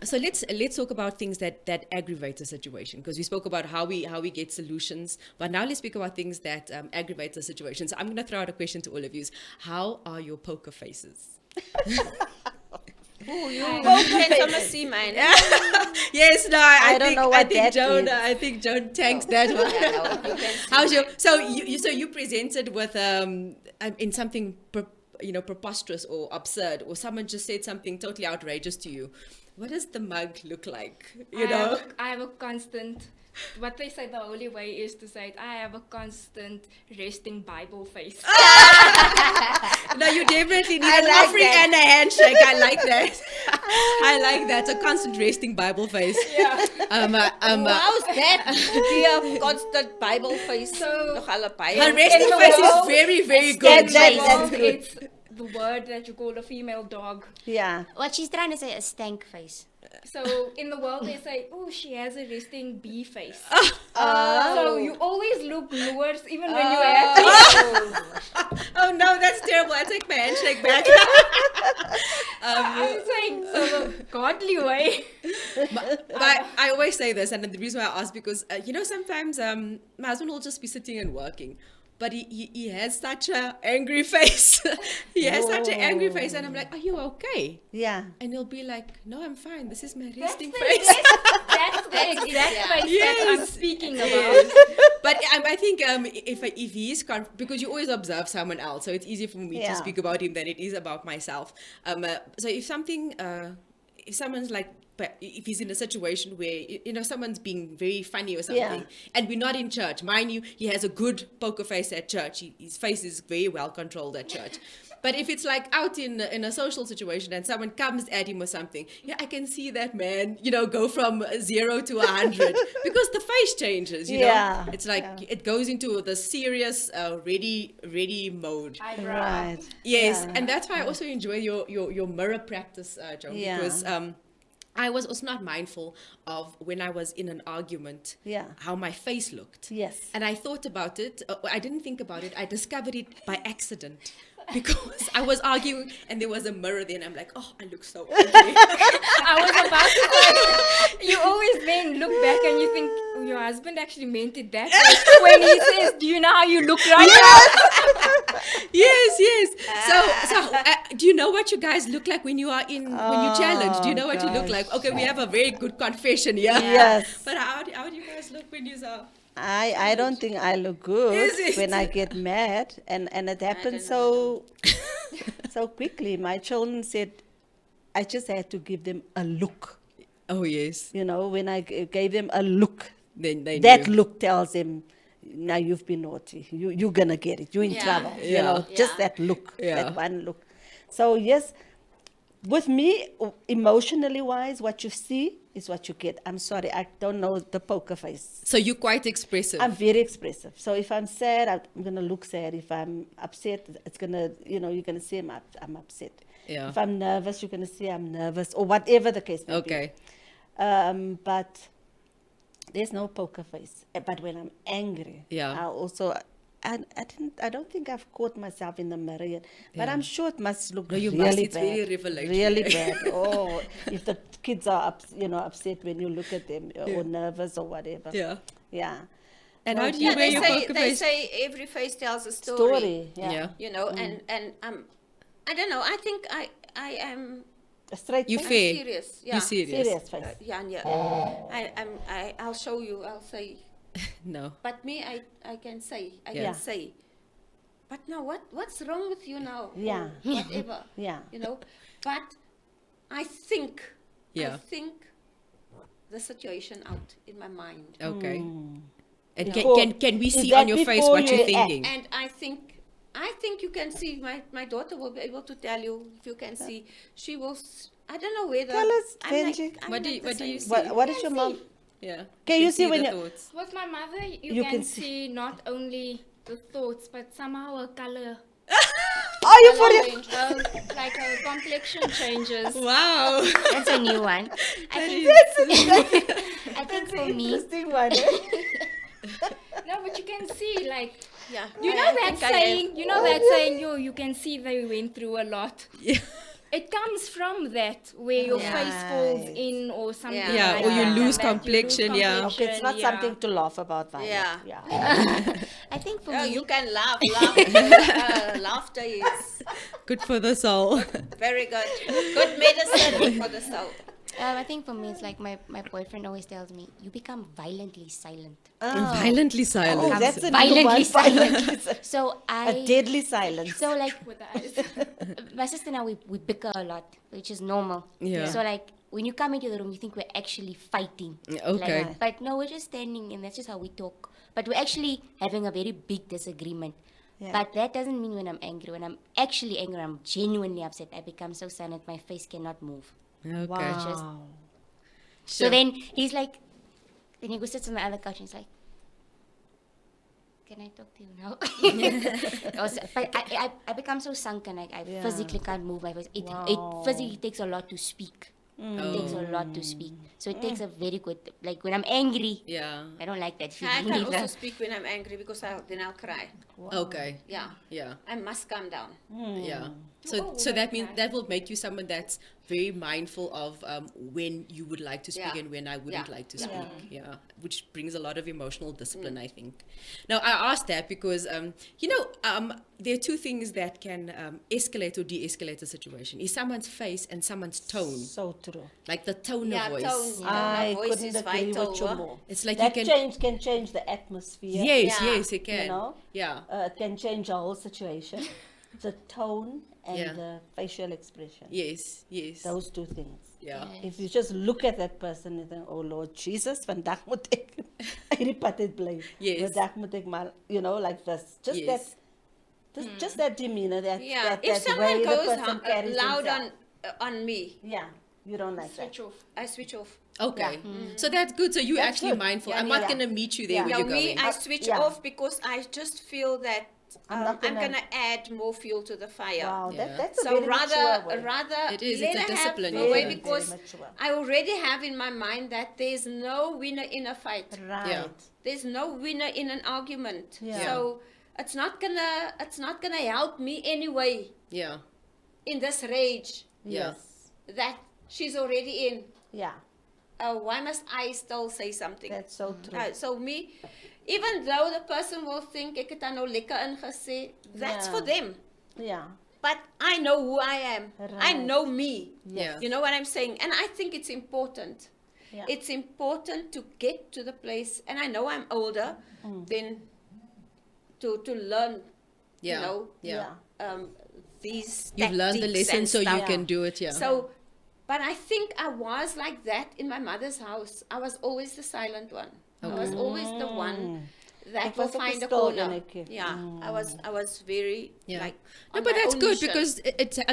So let's talk about things that aggravate the situation, because we spoke about how we get solutions, but now let's speak about things that aggravate the situation. So I'm going to throw out a question to all of you: how are your poker faces?
Ooh, you intimacy, man.
Yes, no,
I don't know what
I think
that
Joan,
is.
I think Joan tanks that one.
Yeah, no, you can see
How's your? So you presented with in something preposterous or absurd, or someone just said something totally outrageous to you. What does the mug look like?
I have a constant. What they say the only way is to say it. I have a constant resting Bible face.
No, you definitely need
I
an
like
offering
that.
and a handshake. I like that. I like that. A constant resting Bible face.
Yeah.
How's that to be a constant Bible face?
So-
Her
Her
resting
the
face is
world,
very, very
it's
good.
that-
Well,
that's good.
it's the word that you call a female dog.
Yeah.
What she's trying to say is stank face.
So in the world they say, oh, she has a resting bee face.
Oh.
So you always look worse even when you're happy.
Oh no, that's terrible. I take my handshake back.
I'm saying so the godly way.
But I always say this, and the reason why I ask, because sometimes my husband will just be sitting and working, but he has such a angry face. He has such an angry face, and I'm like, are you okay?
Yeah.
And he'll be like, no, I'm fine. This is my
That's
resting
the,
face.
that's the exact face that I'm
Yes.
speaking about.
Yes. But I think if he is because you always observe someone else, so it's easier for me to
Yeah.
speak about him than it is about myself. So if someone's like, but if he's in a situation where someone's being very funny or something,
Yeah.
and we're not in church, mind you, he has a good poker face at church. His face is very well controlled at church. But if it's like out in a social situation and someone comes at him or something, I can see that man, go from 0 to 100 because the face changes. You
Yeah.
know, it's like it goes into the serious, ready mode.
Right.
Yes,
Yeah.
and that's why I also enjoy your mirror practice, Joan,
Yeah.
because I was also not mindful of when I was in an argument,
Yeah.
how my face looked.
Yes.
And I thought about it. I didn't think about it. I discovered it by accident. Because I was arguing and there was a mirror there and I'm like, oh, I look so ugly.
I was about to say, you always then look back and you think, oh, your husband actually meant it that way. When he says, do you know how you look right now?
Yes. So do you know what you guys look like when you are when you challenge? Do you know what you look
gosh.
like? Okay, we have a very good confession here.
Yes.
But how do you guys look when you are?
I don't think I look good
Is it?
when I get mad, and it happens so quickly. My children said I just had to give them a look.
Oh yes.
When I gave them a look,
Then they
that
knew.
look tells them, now you've been naughty. You're gonna get it. You're in trouble.
Yeah.
Just that look,
Yeah.
that one look. So yes, with me, emotionally wise, what you see is what you get. I'm sorry, I don't know the poker face.
So you're quite expressive.
I'm very expressive. So if I'm sad, I'm gonna look sad. If I'm upset, it's gonna, you're gonna say I'm upset.
Yeah.
If I'm nervous, you're gonna say I'm nervous, or whatever the case may
Okay.
be. But there's no poker face. But when I'm angry,
Yeah.
I also. I don't think I've caught myself in the mirror yet, but
Yeah.
I'm sure it must look
No, you
really
must. It's
bad.
very revelatory.
Really bad. Oh, if the kids are upset when you look at them, or nervous or whatever.
Yeah.
Yeah.
And
Well,
how do you wear your poker
they
face?
say every face tells a
Story.
Yeah.
You know, and I don't know. I think I am
A straight
You
face?
fair.
serious.
You
Yeah.
serious.
Serious face.
Yeah, yeah. I'll show you. I'll say.
No.
But me, I can say. I
Yeah.
can say. But now, what's wrong with you now?
Yeah.
Or whatever.
Yeah.
You know. But I think.
Yeah.
I think the situation out in my mind.
Okay.
Mm.
And
Before-
can we
is
see
that
on your face
before
what you're
you act?
thinking?
And I think you can see. My daughter will be able to tell you if you can see. She will. I don't know whether.
Tell us,
I'm
Benji.
I'm
What do
like
you-
the
what do you
same.
see?
What is your mom?
Yeah.
Can you see when
the
you-
thoughts?
With my mother, you,
You
can,
can
see not only the thoughts, but somehow a color.
Are you for it?
Change, like her complexion changes.
Wow.
That's a new one. I think for me,
Interesting one.
No, but you can see, like,
Yeah.
you know that saying, yo, you can see they went through a lot.
Yeah.
It comes from that, where your face falls in or something.
Yeah.
Yeah,
like
or you
that,
lose
and that you
complexion, yeah.
Okay, it's not
yeah.
something to laugh about, Violet.
Yeah.
I think for
Oh,
me,
you can laugh. Laughter is
Good for the soul.
very good. Good medicine for the soul.
I think for me, it's like my boyfriend always tells me, you become violently silent.
Violently silent.
Oh, that's a new
Violently
one.
silent.
Violently silent.
So
A deadly silence.
So like
With the eyes.
my sister and I, we bicker a lot, which is normal.
Yeah.
So like when you come into the room, you think we're actually fighting.
Okay.
Like, but no, we're just standing, and that's just how we talk. But we're actually having a very big disagreement.
Yeah.
But that doesn't mean when I'm angry. When I'm actually angry, I'm genuinely upset. I become so silent, my face cannot move.
Okay.
Wow.
So then he's like, then he goes sits on the other couch and he's like, can I talk to you now? Also, but I become so sunken, I
Yeah.
physically can't move my voice. It
Wow.
physically takes a lot to speak. It takes a lot to speak. So it
Mm.
takes a very good, like when I'm angry,
Yeah.
I don't like that
I
feeling
can also
either.
speak when I'm angry because then I'll cry.
Okay.
Yeah.
Yeah.
I must calm down.
Yeah.
Oh,
So that
okay.
means that will make you someone that's very mindful of when you would like to speak
Yeah.
and when I wouldn't
Yeah.
like to
Yeah.
speak. Yeah. Which brings a lot of emotional discipline, I think. Now I asked that because there are two things that can escalate or de-escalate a situation: is someone's face and someone's tone,
So true.
like the tone
Yeah,
of voice.
tone.
I
My voice
couldn't
is
agree
vital.
with you
huh?
more.
It's like
That
you can.
can change the atmosphere.
Yes,
Yeah.
yes, it can.
You know?
Yeah.
It can change the whole situation. The tone and
Yeah.
the facial expression.
Yes, yes.
Those two things.
Yeah.
If you just look at that person and think, oh Lord Jesus, vandaag moet ek hierdie pad uit bly.
Yes.
Vandaag moet ek maar, like this. Just
Yes.
just that demeanor,
Yeah.
that
If
way
someone
the
goes
person carries
loud
himself.
on me,
Yeah, you don't like that.
Switch off.
I switch off.
Okay. So that's good. So you're
That's
actually
good.
mindful.
Yeah,
I'm
yeah.
not going to meet you there
Yeah.
where
Now
you're
me,
going.
I switch
yeah.
off because I just feel that
I'm not
I'm
gonna-
gonna add more fuel to the fire.
Wow,
Yeah.
that's a
So
very mature way.
rather
It is,
let
it's a
her
discipline,
have her way
yeah.
because
Very mature.
I already have in my mind that there's no winner in a fight.
Right.
Yeah.
There's no winner in an argument.
Yeah.
So it's not gonna help me anyway
Yeah.
in this rage
Yeah.
Yes.
that she's already in.
Yeah.
Why must I still say something?
That's so true.
So me, even though the person will think ek het dan nou lekker ingesê, that's
Yeah.
for them.
Yeah.
But I know who I am. I
Right.
know me.
Yeah.
You know what I'm saying? And I think it's important.
Yeah.
It's important to get to the place, and I know I'm older than to learn,
Yeah.
you know,
Yeah.
these
You've learned the
tactics
lesson
and
so you
stuff.
can do it, yeah.
So, but I think I was like that in my mother's house. I was always the silent one. I was always the one that
Ek
will
was ook 'n
find a
stil
corner.
enetjie.
Yeah, I was very
Yeah.
like.
No,
on
but
my
that's
own
good
mission.
because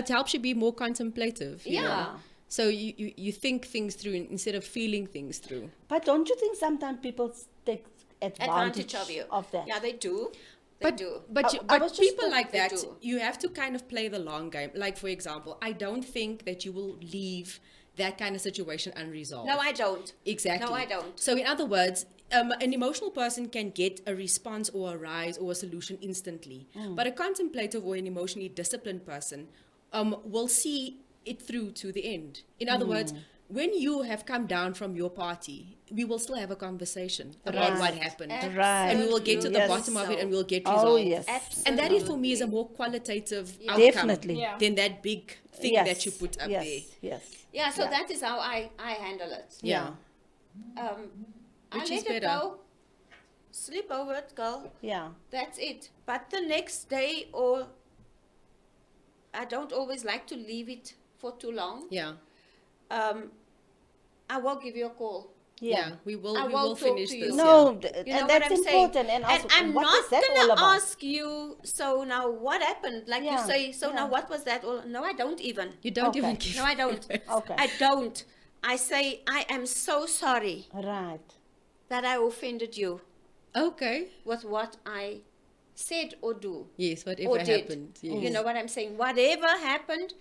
it helps you be more contemplative. you know?
Yeah.
So you think things through instead of feeling things through.
But don't you think sometimes people take
Advantage of you.
that?
Yeah, they do. They
But
do.
but
I was just
people
thought
like
they
that,
do.
you have to kind of play the long game. Like for example, I don't think that you will leave that kind of situation unresolved.
No, I don't.
Exactly.
No, I don't.
So in other words, an emotional person can get a response or a rise or a solution instantly. But a contemplative or an emotionally disciplined person will see it through to the end. In other words, when you have come down from your party, we will still have a conversation about what happened.
Right.
And we will get to the
Yes.
bottom of it and we'll get
Oh,
resolved.
yes.
And that is for me is a more qualitative outcome
Definitely.
Yeah.
than that big thing
Yes.
that you put up
yes.
there.
Yes.
Yeah, so that is how I handle it.
Yeah.
I
Which
let
is
it
better.
go, sleep over it, girl.
Yeah.
That's it. But the next day, or I don't always like to leave it for too long.
Yeah.
I will give you a call.
Yeah. We will
I
we
will
will
talk
finish
to you.
this.
No,
yeah.
You know
and
what
that's
I'm saying?
important. And also,
I'm
what
not
is that all
gonna
about?
ask you. So now, what happened? Like
Yeah,
you say. So now,
yeah.
what was that? All? No, I don't even.
You don't
Okay.
even give
No, I don't.
Okay.
I don't. I say I am so sorry
Right.
that I offended you
Okay.
with what I said or do.
Yes, whatever
or did.
happened. Yes.
You know what I'm saying? Whatever happened,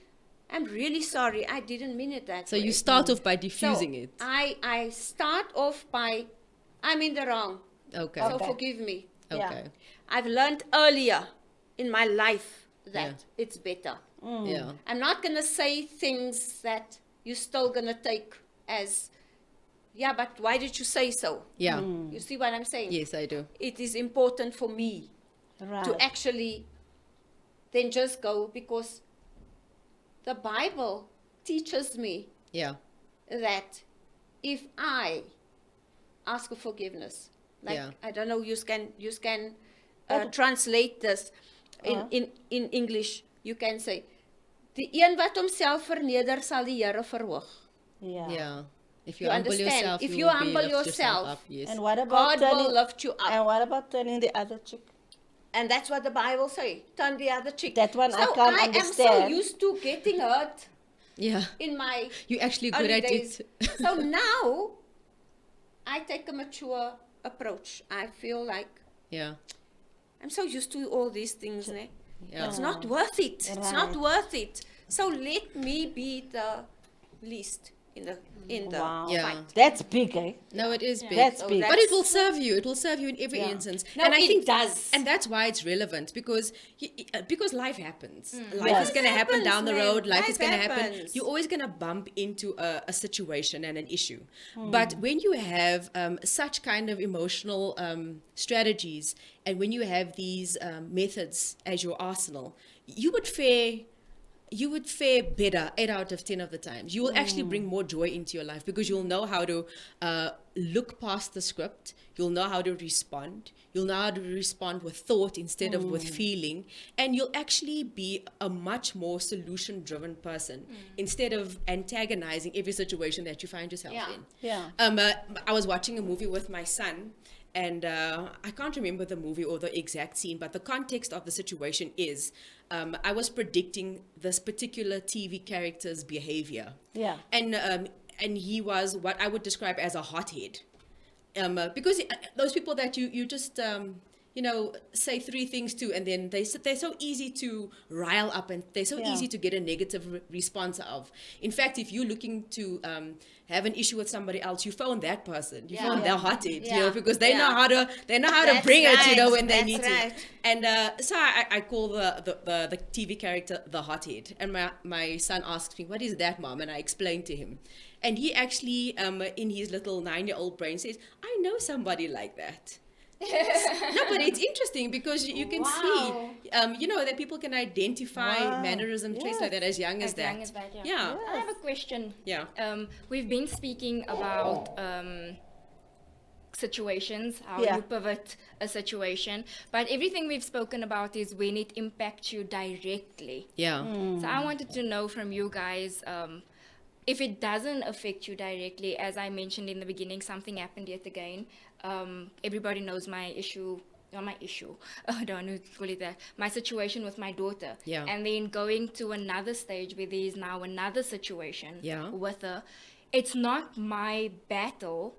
I'm really sorry. I didn't mean it that
So
way.
you start off by
So
diffusing it.
I start off by, I'm in the wrong.
Okay.
So
Okay.
forgive me.
Yeah.
Okay.
I've learned earlier in my life that
Yeah.
it's better.
Yeah.
I'm not going to say things that you're still going to take as, yeah, but why did you say so?
Yeah.
You see what I'm saying?
Yes, I do.
It is important for me
Right.
to actually then just go, because the Bible teaches me
Yeah.
that if I ask for forgiveness, like
Yeah.
I don't know, you can translate this in English. You can say, die een wat homself verneder sal die Here verhoog.
Yeah.
Yeah. If you
You
humble
understand?
yourself,
If
you
you
will be
humble
lift
yourself,
up. Yes.
And what about
God will
turning?
lift you up.
And what about turning the other cheek?
And that's what the Bible say. Turn the other cheek.
That one I
so
can't
I am so
understand.
used to getting hurt
Yeah.
in my
You're actually good
early
at
days.
it.
So now I take a mature approach. I feel like
Yeah.
I'm so used to all these things. Ne?
Yeah.
It's not worth it. It's not
Right.
worth it. So let me be the least in the
Wow.
Yeah.
fight.
That's big, eh?
No, it is big.
That's
So
big.
But it will serve you. It will serve you in every
Yeah.
instance.
No,
and I
it
think
does.
And that's why it's relevant, because because life happens. Life
Yes.
is going to happen down the
Happens,
road.
man.
Life is
Life
going to happen.
happens.
You're always going to bump into a situation and an issue. But when you have such kind of emotional strategies, and when you have these methods as your arsenal, you would fare better 8 out of 10 of the times. You will actually bring more joy into your life, because you'll know how to look past the script. You'll know how to respond. You'll know how to respond with thought instead of with feeling. And you'll actually be a much more solution-driven person instead of antagonizing every situation that you find yourself
Yeah.
in.
Yeah.
I was watching a movie with my son, and I can't remember the movie or the exact scene, but the context of the situation is I was predicting this particular TV character's behavior.
Yeah.
And he was what I would describe as a hothead. Because those people that you just say three things to, and then they're so easy to rile up, and they're so
Yeah.
easy to get a negative response of. In fact, if you're looking to have an issue with somebody else, you phone that person. You phone their hothead, because they know how to
That's
bring it,
right.
when they
That's
need
right.
to. And so I call the TV character the hothead, and my son asks me, "What is that, Mom?" And I explain to him. And he actually, in his little 9-year-old brain, says, "I know somebody like that." No, but it's interesting because you can see, that people can identify mannerism traits like that as young as that.
Young as that, yeah.
Yeah.
I have a question.
Yeah.
We've been speaking about situations, how
Yeah.
you pivot a situation, but everything we've spoken about is when it impacts you directly.
Yeah.
So I wanted to know from you guys, if it doesn't affect you directly, as I mentioned in the beginning, something happened yet again. Everybody knows my issue. Not my issue. I don't know to call it that. My situation with my daughter.
Yeah.
And then going to another stage where there is now another situation
Yeah.
with her. It's not my battle,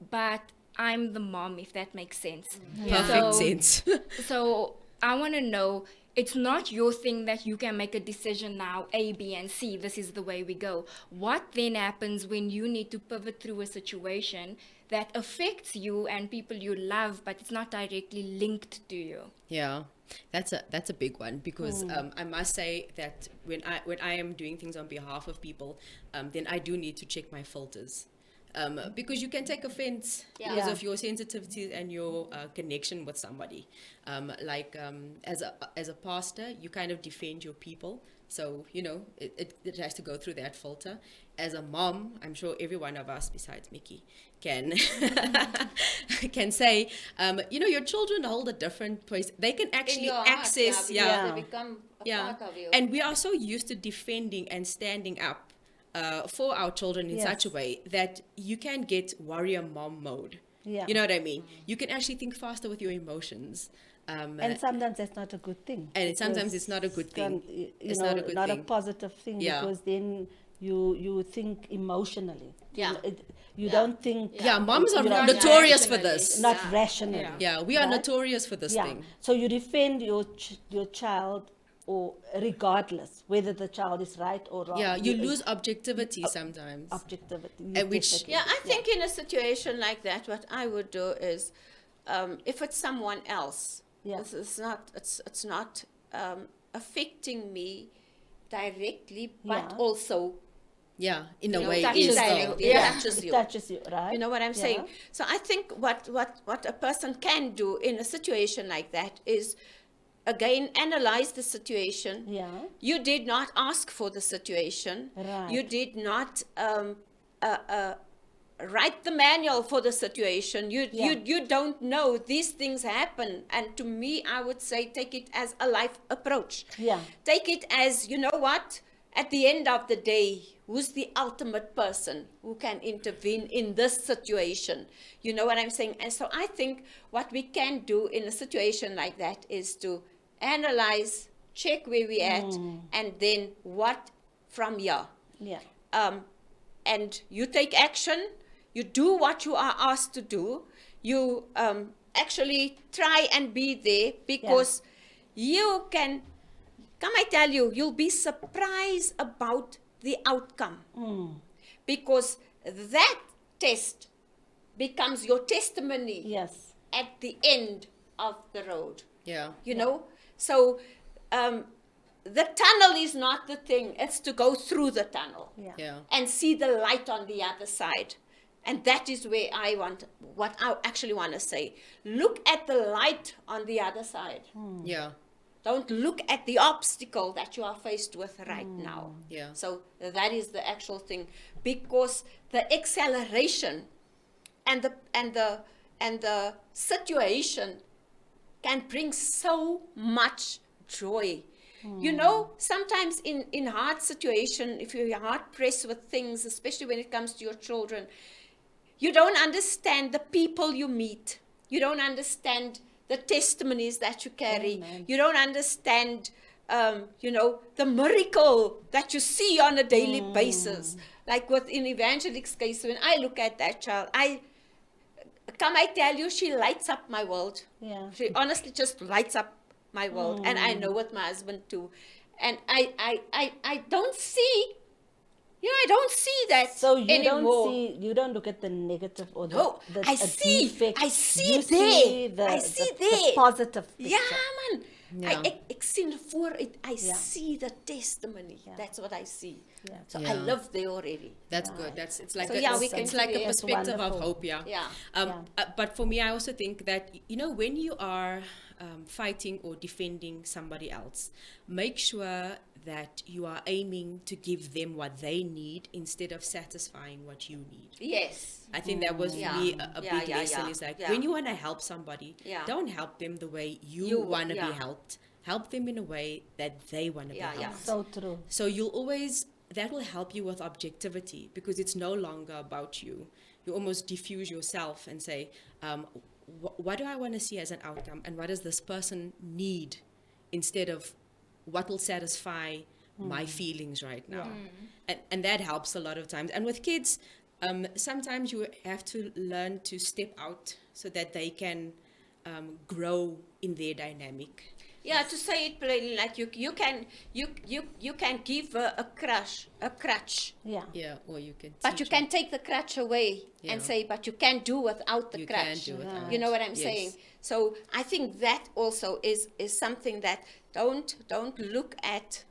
but I'm the mom, if that makes sense.
Perfect sense.
So I want to know, it's not your thing that you can make a decision now, A, B, and C, this is the way we go. What then happens when you need to pivot through a situation that affects you and people you love, but it's not directly linked to you?
Yeah. That's a big one, because I must say that when I am doing things on behalf of people, then I do need to check my filters. Because you can take offense because of your sensitivity and your connection with somebody. As a pastor, you kind of defend your people. So, it has to go through that filter. As a mom, I'm sure every one of us, besides Mickey, can can say, your children hold a different place. They can
In
actually
your heart,
access,
because they become a part of you.
and we are so used to defending and standing up for our children in such a way that you can get warrior mom mode.
Yeah.
You know what I mean? You can actually think faster with your emotions.
And sometimes that's not a good thing.
And sometimes
because
it's not a good thing.
It's
not a good
not
thing.
a positive thing,
Yeah.
because then you think emotionally.
Yeah.
You don't think.
Yeah, moms are
you know,
notorious for
rationally.
this.
Not rationally.
Yeah, we are
Right?
notorious for this
Yeah.
thing.
So you defend your child, or regardless whether the child is right or wrong.
Yeah, you lose objectivity sometimes.
objectivity.
And which-
definitely.
Yeah, I think in a situation like that, what I would do is, if it's someone else,
Yeah.
it's not affecting me directly, but
Yeah.
also
Yeah, in a
you know,
way,
touches
is
you.
though.
It
Yeah.
touches
It
you.
touches you, right?
You know what I'm
Yeah.
saying? So I think what a person can do in a situation like that is, again, analyze the situation.
Yeah.
You did not ask for the situation.
Right.
You did not write the manual for the situation. You don't know these things happen. And to me, I would say, take it as a life approach.
Yeah.
Take it as, you know what? At the end of the day, who's the ultimate person who can intervene in this situation? You know what I'm saying? And so I think what we can do in a situation like that is to analyze, check where we're at, and then what from here.
Yeah.
And you take action, you do what you are asked to do, you actually try and be there, because you can, come I tell you, you'll be surprised about the outcome. Because that test becomes your testimony
Yes.
at the end of the road.
Yeah.
You know? So the tunnel is not the thing, it's to go through the tunnel
Yeah.
and see the light on the other side. And that is where what I actually want to say. Look at the light on the other side.
Yeah.
Don't look at the obstacle that you are faced with right now.
Yeah.
So that is the actual thing, because the acceleration and the situation can bring so much joy. You know, sometimes in hard situation, if you're hard pressed with things, especially when it comes to your children, you don't understand the people you meet. You don't understand the testimonies that you carry.
Amen.
You don't understand, the miracle that you see on a daily basis. Like in Evangelic's case, when I look at that child, I tell you, she lights up my world.
Yeah.
She honestly just lights up my world. And I know with my husband too. And I don't see, I don't see that
So you
anymore.
you don't look at the negative or the,
No,
the
I
a
see
defect.
there.
You see the,
I see
the
there.
positive picture.
Ja man,
Ja.
ek sien voor uit. I
Ja.
see the testimony.
Ja.
That's what I see.
Yeah.
So
Ja.
I live there already.
That's good. It's like
So, yeah, we
it's
can
like a
create-
perspective of
wonderful.
hope. Yeah.
Yeah.
But for me, I also think that when you are fighting or defending somebody else, make sure that you are aiming to give them what they need instead of satisfying what you need.
Yes.
I think that was for
Yeah.
me a
Yeah,
big
yeah,
lesson.
yeah.
Is like
Yeah.
when you want to help somebody,
Yeah.
don't help them the way you
You-
want to
yeah.
be helped. Help them in a way that they want to
Yeah,
be
yeah.
helped.
So true.
So that will help you with objectivity, because it's no longer about you. You almost diffuse yourself and say, what do I want to see as an outcome, and what does this person need, instead of what will satisfy my feelings right now. And that helps a lot of times. And with kids, sometimes you have to learn to step out so that they can grow in their dynamic.
Yeah, to say it plainly, like you can give a crutch,
Yeah.
Yeah, or you can.
but you
teach
can take the crutch away
Yeah.
and say, but you can't do without the
You
crutch.
can do without.
You know what I'm
Yes.
saying? So I think that also is something that don't look at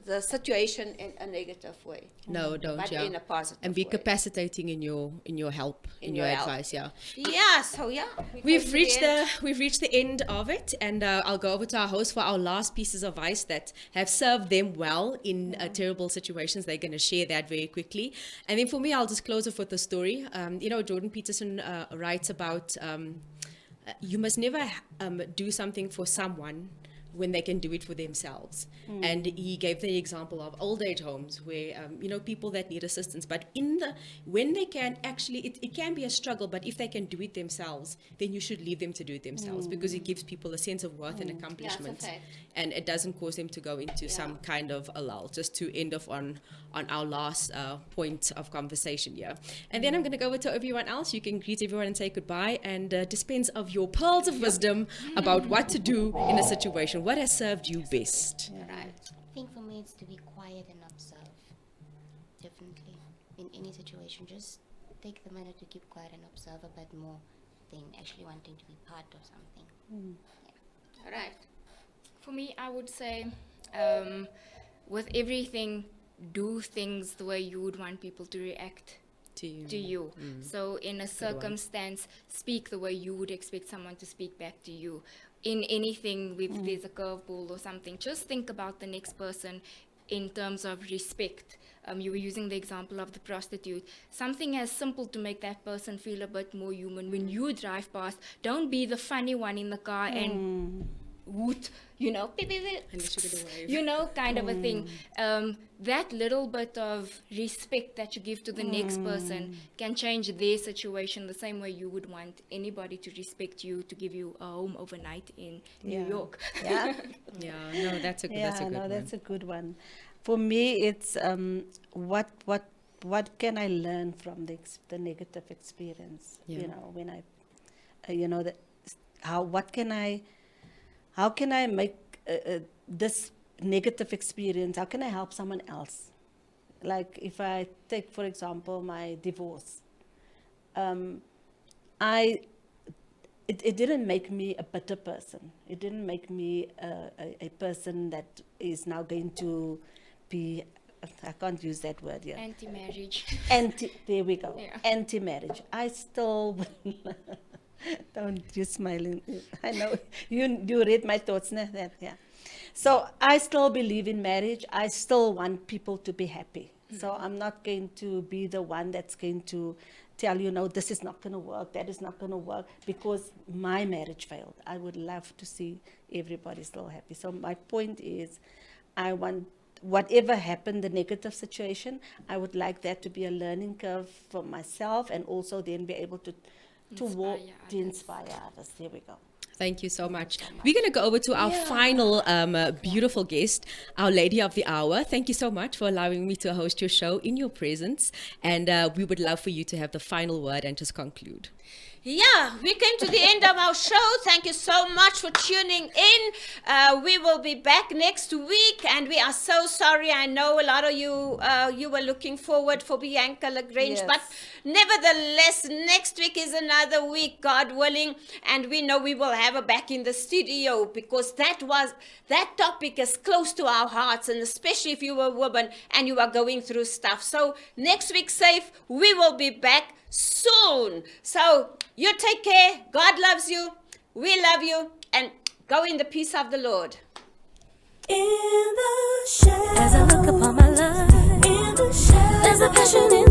the situation in a negative way,
No, don't.
but
Yeah.
in a positive
And be
way.
capacitating in your help, in your
your help.
advice. Yeah.
Yeah. So yeah,
We've reached the end of it, and I'll go over to our host for our last pieces of advice that have served them well in terrible situations. They're going to share that very quickly, and then for me, I'll just close off with a story. Jordan Peterson writes about you must never do something for someone when they can do it for themselves. And he gave the example of old age homes where, people that need assistance, but when they can actually, it can be a struggle, but if they can do it themselves, then you should leave them to do it themselves because it gives people a sense of worth and accomplishment.
fact.
And it doesn't cause them to go into some kind of a lull. Just to end off on our last point of conversation here. And then I'm going to go over to everyone else. You can greet everyone and say goodbye and dispense of your pearls of wisdom about what to do in a situation. What has served you best?
I think for me it's to be quiet and observe. Definitely. In any situation, just take the minute to keep quiet and observe a bit more than actually wanting to be part of something.
All right.
For me, I would say, with everything, do things the way you would want people to react
To you.
to you. So in a circumstance, speak the way you would expect someone to speak back to you. In anything, if there's a curveball or something, just think about the next person in terms of respect. You were using the example of the prostitute. Something as simple to make that person feel a bit more human. When you drive past, don't be the funny one in the car and woot, beep, beep, beep,
Unless you're going to wave.
kind of a thing. That little bit of respect that you give to the next person can change their situation the same way you would want anybody to respect you, to give you a home overnight in New York.
Yeah.
Yeah, no, that's a good one.
That's a good one. For me, it's what can I learn from the negative experience?
Yeah.
When I, how can I make this negative experience? How can I help someone else? Like if I take, for example, my divorce, it didn't make me a better person. It didn't make me a person that is now going to be, I can't use that word here.
Anti-marriage.
There we go.
Yeah.
Anti-marriage. I still don't you smiling. I know you read my thoughts, nah? Yeah. So I still believe in marriage. I still want people to be happy. So I'm not going to be the one that's going to tell you, no, this is not going to work, that is not going to work, because my marriage failed. I would love to see everybody still happy. So my point is, I want whatever happened, the negative situation, I would like that to be a learning curve for myself, and also then be able to walk, to inspire others. There we go.
Thank you so much. We're going to go over to our final beautiful guest, our lady of the hour. Thank you so much for allowing me to host your show in your presence. And we would love for you to have the final word and just conclude.
Yeah, we came to the end of our show. Thank you so much for tuning in. We will be back next week, and we are so sorry. I know a lot of you you were looking forward for Bianca Lagrange,
Yes.
but nevertheless, next week is another week, God willing, and we know we will have her back in the studio, because that topic is close to our hearts, and especially if you are a woman and you are going through stuff. So next week, safe, we will be back soon. So you take care. God loves you. We love you. And go in the peace of the Lord.
In the shadow, as I look upon my life, in the shadow, there's a passion in